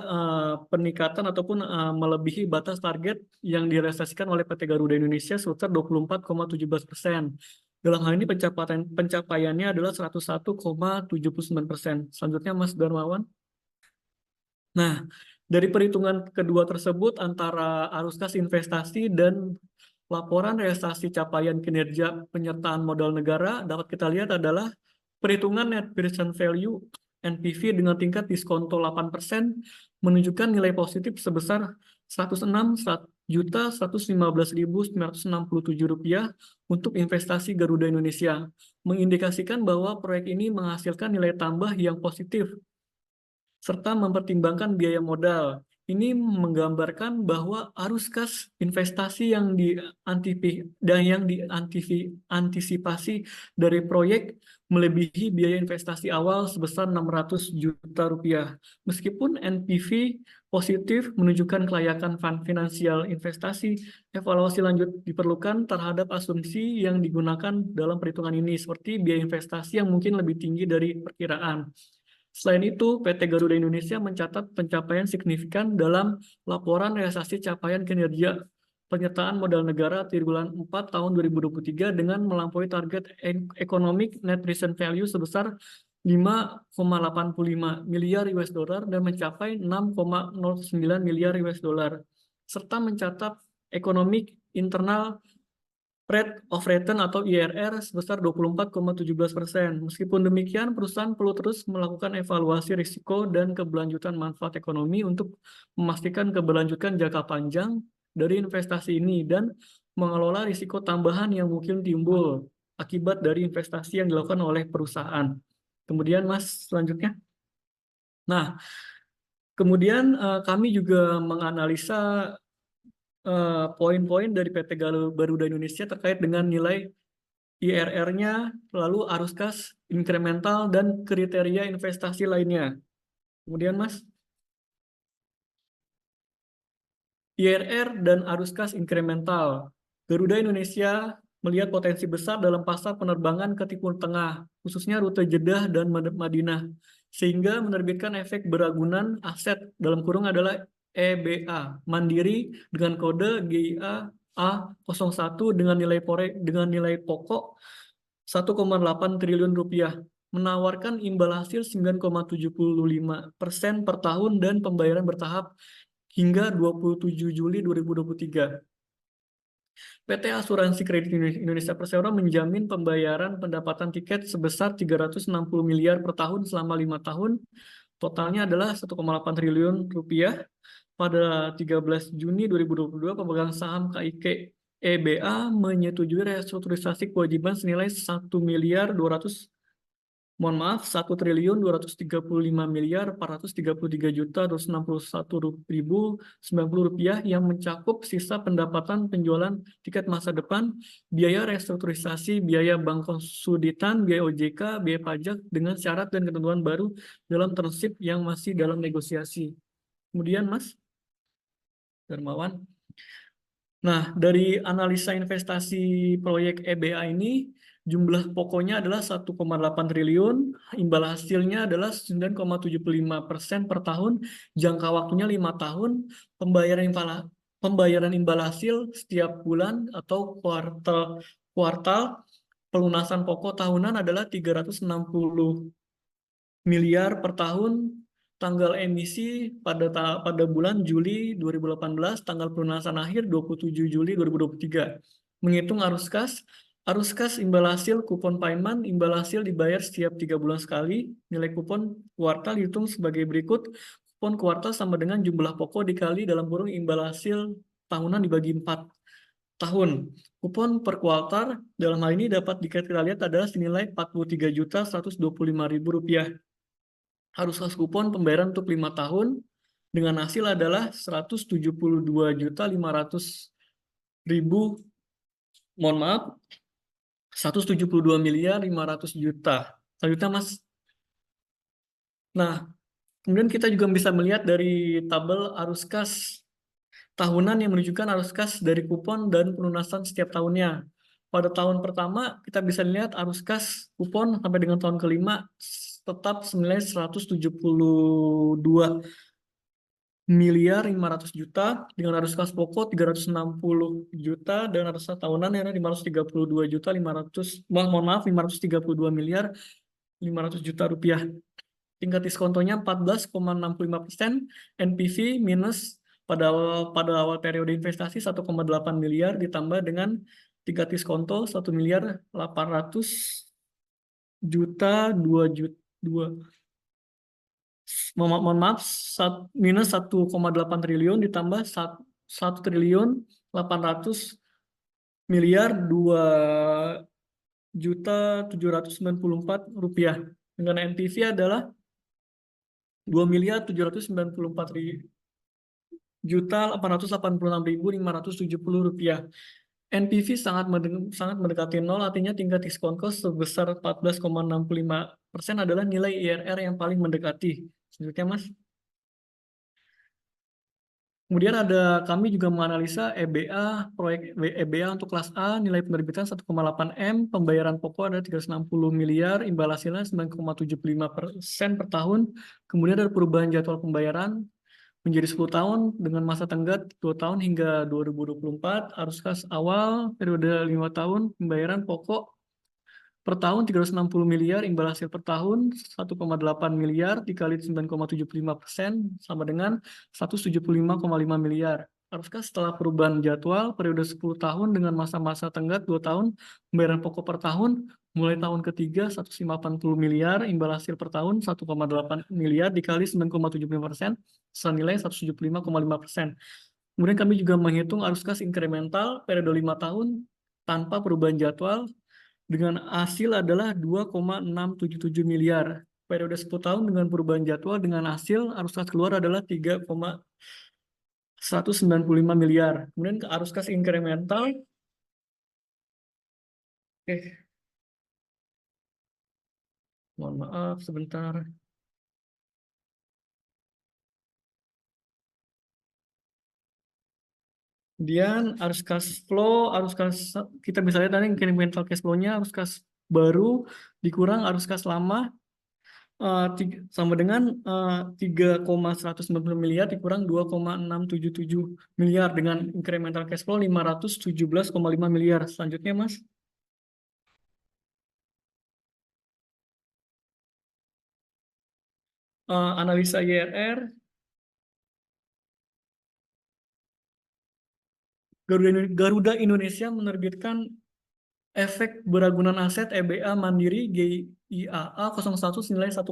Speaker 1: peningkatan ataupun melebihi batas target yang direalisasikan oleh PT Garuda Indonesia sebesar 24,17%. Dalam hal ini pencapaiannya adalah 101,79%. Selanjutnya Mas Darmawan. Nah, dari perhitungan kedua tersebut antara arus kas investasi dan laporan realisasi capaian kinerja penyertaan modal negara dapat kita lihat adalah perhitungan net present value NPV dengan tingkat diskonto 8% menunjukkan nilai positif sebesar 106.115.967 rupiah untuk investasi Garuda Indonesia, mengindikasikan bahwa proyek ini menghasilkan nilai tambah yang positif serta mempertimbangkan biaya modal. Ini menggambarkan bahwa arus kas investasi yang diantisipasi dari proyek melebihi biaya investasi awal sebesar 600 juta rupiah. Meskipun NPV positif menunjukkan kelayakan finansial investasi, evaluasi lanjut diperlukan terhadap asumsi yang digunakan dalam perhitungan ini, seperti biaya investasi yang mungkin lebih tinggi dari perkiraan. Selain itu, PT Garuda Indonesia mencatat pencapaian signifikan dalam laporan realisasi capaian kinerja penyertaan modal negara triwulan 4 tahun 2023 dengan melampaui target economic net present value sebesar 5,85 miliar US dollar dan mencapai 6,09 miliar US dollar, serta mencatat economic internal rate of return atau IRR sebesar 24,17%. Meskipun demikian, perusahaan perlu terus melakukan evaluasi risiko dan keberlanjutan manfaat ekonomi untuk memastikan keberlanjutan jangka panjang dari investasi ini dan mengelola risiko tambahan yang mungkin timbul akibat dari investasi yang dilakukan oleh perusahaan. Kemudian, Mas, selanjutnya. Nah, kemudian kami juga menganalisa poin-poin dari PT Garuda Indonesia terkait dengan nilai IRR-nya, lalu arus kas incremental, dan kriteria investasi lainnya. Kemudian, Mas, IRR dan arus kas incremental. Garuda Indonesia melihat potensi besar dalam pasar penerbangan ke Timur Tengah, khususnya rute Jeddah dan Madinah, sehingga menerbitkan efek beragunan aset dalam kurung adalah EBA mandiri dengan kode GIA A01 dengan nilai pokok 1,8 triliun rupiah, menawarkan imbal hasil 9,75% per tahun dan pembayaran bertahap hingga 27 Juli 2023. PT Asuransi Kredit Indonesia Persero menjamin pembayaran pendapatan tiket sebesar 360 miliar per tahun selama 5 tahun. Totalnya adalah 1,8 triliun rupiah. Pada 13 Juni 2022, pemegang saham KIK EBA menyetujui restrukturisasi kewajiban senilai 1 triliun 235 miliar 433 juta 261.090 rupiah yang mencakup sisa pendapatan penjualan tiket masa depan, biaya restrukturisasi, biaya bank konsuditan, biaya OJK, biaya pajak dengan syarat dan ketentuan baru dalam term yang masih dalam negosiasi. Kemudian, Mas Darmawan. Nah, dari analisa investasi proyek EBA ini, jumlah pokoknya adalah 1,8 triliun, imbal hasilnya adalah 9,75% per tahun, jangka waktunya 5 tahun, pembayaran imbal hasil setiap bulan atau kuartal, pelunasan pokok tahunan adalah 360 miliar per tahun, tanggal emisi pada bulan Juli 2018, tanggal pelunasan akhir 27 Juli 2023. Menghitung arus kas imbal hasil kupon payment, imbal hasil dibayar setiap 3 bulan sekali, nilai kupon kuartal dihitung sebagai berikut, kupon kuartal sama dengan jumlah pokok dikali dalam kurung imbal hasil tahunan dibagi 4 tahun. Kupon per kuartal dalam hal ini dapat kita lihat adalah senilai 43.125.000 rupiah. Arus kas kupon pembayaran untuk 5 tahun dengan hasil adalah 172.500.000, mohon maaf, 172.500.000.000. Selanjutnya, Mas. Nah, kemudian kita juga bisa melihat dari tabel arus kas tahunan yang menunjukkan arus kas dari kupon dan pelunasan setiap tahunnya. Pada tahun pertama, kita bisa lihat arus kas kupon sampai dengan tahun kelima tetap senilai 172 miliar 500 juta dengan arus kas pokok 360 juta dan arus kas tahunan yang 532 juta 500, mohon maaf 532 miliar 500 juta rupiah. Tingkat diskontonya 14,65%, NPV minus pada awal periode investasi 1,8 miliar ditambah dengan tingkat diskonto 1 miliar 800 juta 2 juta mohon maaf minus 1,8 triliun ditambah 1 triliun 800 miliar 2 juta 794 rupiah dengan NPV adalah Rp2.794.886.570. NPV sangat mendekati nol, artinya tingkat diskon cost sebesar 14,65% adalah nilai IRR yang paling mendekati. Selanjutnya, Mas. Kemudian kami juga menganalisa EBA, proyek EBA untuk kelas A, nilai penerbitan 1,8 M, pembayaran pokok ada 360 miliar, imbal hasilnya 9,75% per tahun. Kemudian ada perubahan jadwal pembayaran menjadi 10 tahun dengan masa tenggat 2 tahun hingga 2024, arus kas awal periode 5 tahun, pembayaran pokok per tahun 360 miliar, imbal hasil per tahun 1,8 miliar dikali 9,75% sama dengan 175,5 miliar. Haruskah setelah perubahan jadwal periode 10 tahun dengan masa-masa tenggat 2 tahun, pembayaran pokok per tahun mulai tahun ketiga 180 miliar, imbal hasil per tahun 1,8 miliar dikali 9,75% senilai 175,5%. Kemudian kami juga menghitung arus kas inkremental periode 5 tahun tanpa perubahan jadwal dengan hasil adalah 2,677 miliar. Periode 10 tahun dengan perubahan jadwal dengan hasil arus kas keluar adalah 3,195 miliar. Kemudian ke arus kas inkremental. Mohon maaf sebentar. Kemudian arus cash flow, kita bisa lihat tadi incremental cash flow-nya, arus kas baru dikurang arus kas lama sama dengan 3,190 miliar dikurang 2,677 miliar dengan incremental cash flow 517,5 miliar. Selanjutnya, Mas. Analisa IRR. Garuda Indonesia menerbitkan efek beragunan aset EBA Mandiri GIAA 01 senilai 1,8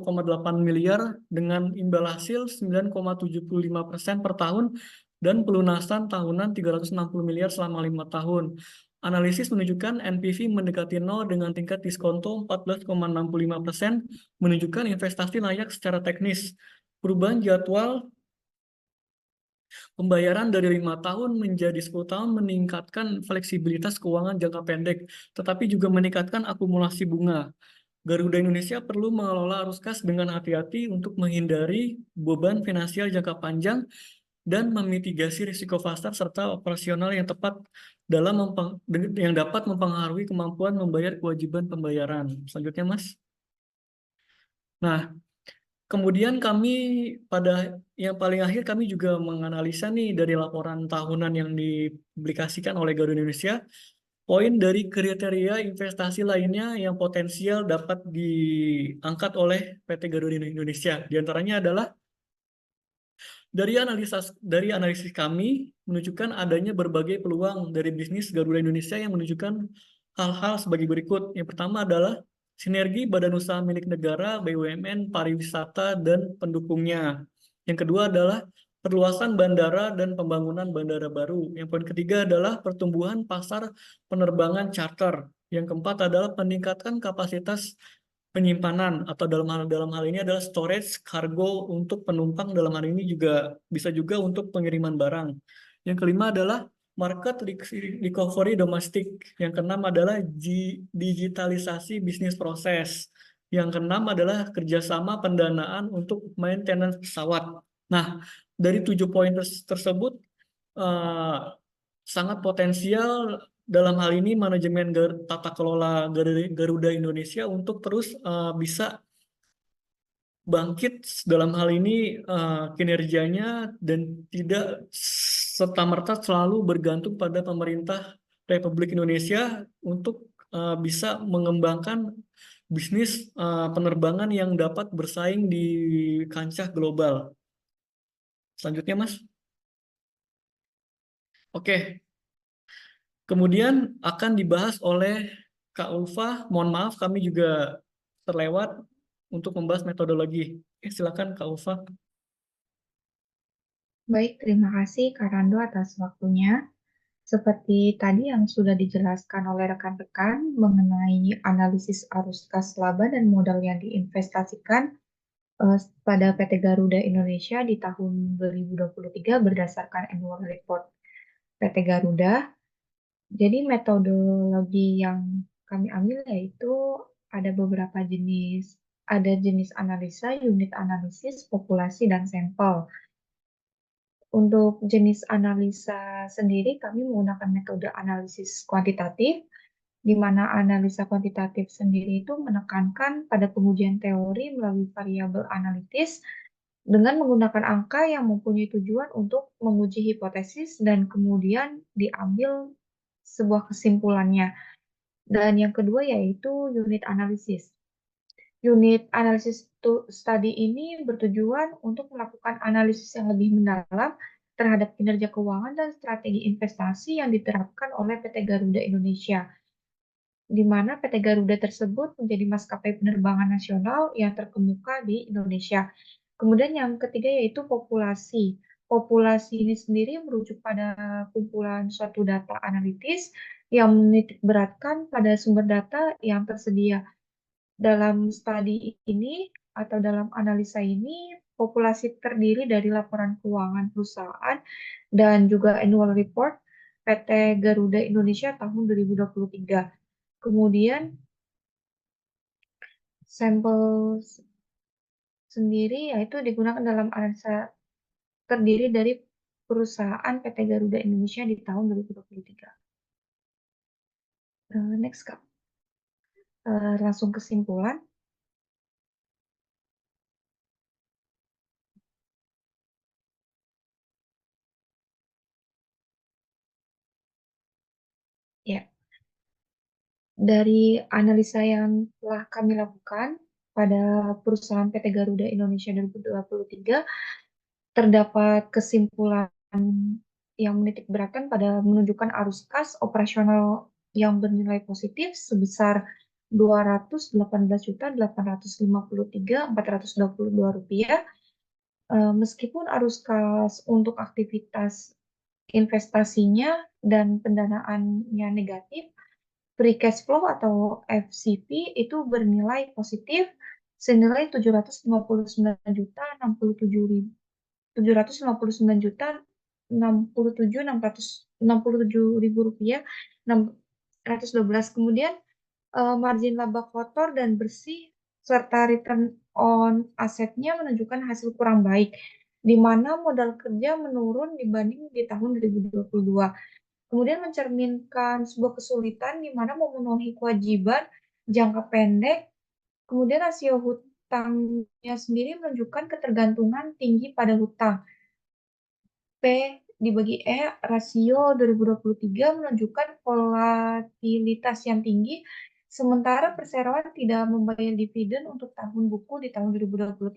Speaker 1: miliar dengan imbal hasil 9,75% per tahun dan pelunasan tahunan 360 miliar selama 5 tahun. Analisis menunjukkan NPV mendekati nol dengan tingkat diskonto 14,65%, menunjukkan investasi layak secara teknis. Perubahan jadwal pembayaran dari 5 tahun menjadi 10 tahun meningkatkan fleksibilitas keuangan jangka pendek, tetapi juga meningkatkan akumulasi bunga. Garuda Indonesia perlu mengelola arus kas dengan hati-hati untuk menghindari beban finansial jangka panjang dan memitigasi risiko pasar serta operasional yang tepat yang dapat mempengaruhi kemampuan membayar kewajiban pembayaran. Selanjutnya, Mas. Nah, kemudian kami pada yang paling akhir kami juga menganalisa nih dari laporan tahunan yang dipublikasikan oleh Garuda Indonesia, poin dari kriteria investasi lainnya yang potensial dapat diangkat oleh PT Garuda Indonesia. Di antaranya adalah dari analisis kami menunjukkan adanya berbagai peluang dari bisnis Garuda Indonesia yang menunjukkan hal-hal sebagai berikut. Yang pertama adalah sinergi badan usaha milik negara, BUMN, pariwisata, dan pendukungnya. Yang kedua adalah perluasan bandara dan pembangunan bandara baru. Yang poin ketiga adalah pertumbuhan pasar penerbangan charter. Yang keempat adalah peningkatan kapasitas penyimpanan atau dalam hal ini adalah storage kargo untuk penumpang, dalam hal ini juga bisa juga untuk pengiriman barang. Yang kelima adalah market recovery domestik. Yang keenam adalah digitalisasi bisnis proses. Yang keenam adalah kerjasama pendanaan untuk maintenance pesawat. Nah, dari 7 poin tersebut sangat potensial dalam hal ini manajemen tata kelola Garuda Indonesia untuk terus bisa bangkit dalam hal ini kinerjanya dan tidak serta-merta selalu bergantung pada pemerintah Republik Indonesia untuk bisa mengembangkan bisnis penerbangan yang dapat bersaing di kancah global. Selanjutnya, Mas. Oke. Kemudian akan dibahas oleh Kak Ulfa. Mohon maaf kami juga terlewat untuk membahas metodologi. Silakan Kak Ulfa.
Speaker 2: Baik, terima kasih Kak Rando atas waktunya. Seperti tadi yang sudah dijelaskan oleh rekan-rekan mengenai analisis arus kas laba dan modal yang diinvestasikan, pada PT Garuda Indonesia di tahun 2023 berdasarkan annual report PT Garuda. Jadi metodologi yang kami ambil yaitu ada beberapa jenis. Ada jenis analisa, unit analisis, populasi, dan sampel. Untuk jenis analisa sendiri, kami menggunakan metode analisis kuantitatif, di mana analisa kuantitatif sendiri itu menekankan pada pengujian teori melalui variabel analitis dengan menggunakan angka yang mempunyai tujuan untuk menguji hipotesis dan kemudian diambil sebuah kesimpulannya. Dan yang kedua yaitu unit analisis. Unit analisis study ini bertujuan untuk melakukan analisis yang lebih mendalam terhadap kinerja keuangan dan strategi investasi yang diterapkan oleh PT Garuda Indonesia, di mana PT Garuda tersebut menjadi maskapai penerbangan nasional yang terkemuka di Indonesia. Kemudian yang ketiga yaitu populasi. Populasi ini sendiri merujuk pada kumpulan suatu data analitis yang menitik beratkan pada sumber data yang tersedia. Dalam studi ini atau dalam analisa ini, populasi terdiri dari laporan keuangan perusahaan dan juga annual report PT Garuda Indonesia tahun 2023. Kemudian sampel sendiri yaitu digunakan dalam analisa terdiri dari perusahaan PT Garuda Indonesia di tahun 2023. Next, Kak. Langsung kesimpulan. Ya, dari analisa yang telah kami lakukan pada perusahaan PT Garuda Indonesia 2023, terdapat kesimpulan yang menitik beratkan pada menunjukkan arus kas operasional yang bernilai positif sebesar Rp218.853.422. Meskipun arus kas untuk aktivitas investasinya dan pendanaannya negatif, free cash flow atau FCF itu bernilai positif senilai Rp759.667.667.667 Kemudian margin laba kotor dan bersih serta return on asetnya menunjukkan hasil kurang baik, di mana modal kerja menurun dibanding di tahun 2022. Kemudian mencerminkan sebuah kesulitan di mana memenuhi kewajiban jangka pendek. Kemudian rasio hutangnya sendiri menunjukkan ketergantungan tinggi pada hutang. P dibagi E, rasio 2023 menunjukkan volatilitas yang tinggi, sementara perseroan tidak membayar dividen untuk tahun buku di tahun 2023.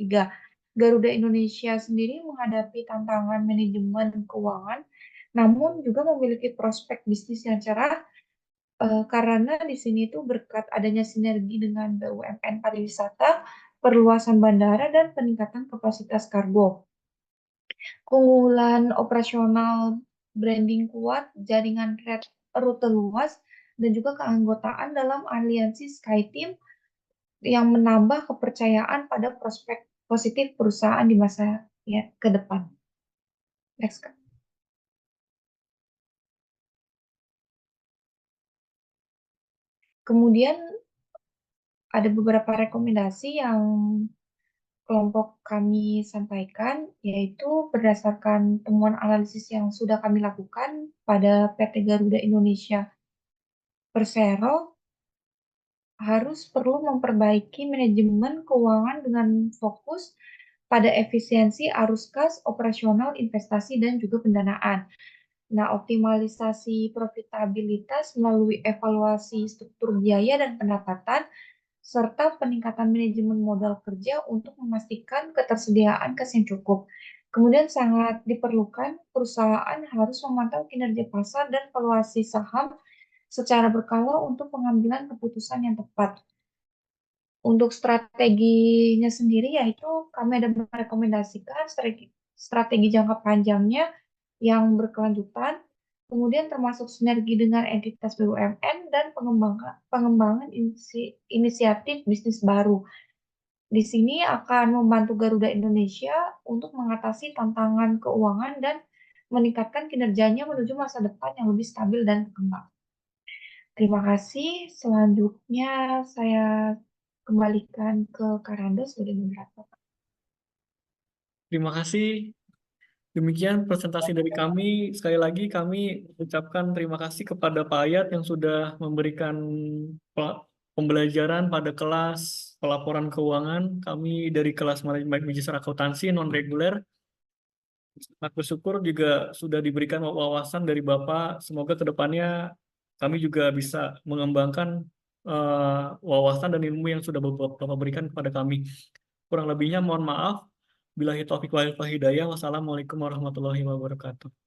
Speaker 2: Garuda Indonesia sendiri menghadapi tantangan manajemen keuangan, namun juga memiliki prospek bisnis yang cerah karena di sini itu berkat adanya sinergi dengan BUMN pariwisata, perluasan bandara, dan peningkatan kapasitas kargo. Keunggulan operasional branding kuat, jaringan rute luas, dan juga keanggotaan dalam aliansi SkyTeam yang menambah kepercayaan pada prospek positif perusahaan di masa ke depan. Next, Kak. Kemudian ada beberapa rekomendasi yang kelompok kami sampaikan, yaitu berdasarkan temuan analisis yang sudah kami lakukan pada PT Garuda Indonesia Persero, harus perlu memperbaiki manajemen keuangan dengan fokus pada efisiensi arus kas, operasional, investasi, dan juga pendanaan. Nah, optimalisasi profitabilitas melalui evaluasi struktur biaya dan pendapatan, serta peningkatan manajemen modal kerja untuk memastikan ketersediaan kas yang cukup. Kemudian sangat diperlukan perusahaan harus memantau kinerja pasar dan valuasi saham secara berkala untuk pengambilan keputusan yang tepat. Untuk strateginya sendiri yaitu kami ada merekomendasikan strategi jangka panjangnya yang berkelanjutan, kemudian termasuk sinergi dengan entitas BUMN dan pengembangan inisiatif bisnis baru. Di sini akan membantu Garuda Indonesia untuk mengatasi tantangan keuangan dan meningkatkan kinerjanya menuju masa depan yang lebih stabil dan berkembang. Terima kasih. Selanjutnya saya kembalikan ke Karanda sebagai moderator.
Speaker 1: Terima kasih. Demikian presentasi dari kami. Sekali lagi kami ucapkan terima kasih kepada Pak Ayat yang sudah memberikan pembelajaran pada kelas pelaporan keuangan. Kami dari kelas Manajemen Magister Akuntansi non-reguler. Aku bersyukur juga sudah diberikan wawasan dari Bapak. Semoga kedepannya kami juga bisa mengembangkan wawasan dan ilmu yang sudah Bapak berikan kepada kami. Kurang lebihnya mohon maaf. Billahi taufiq wal hidayah. Wassalamualaikum warahmatullahi wabarakatuh.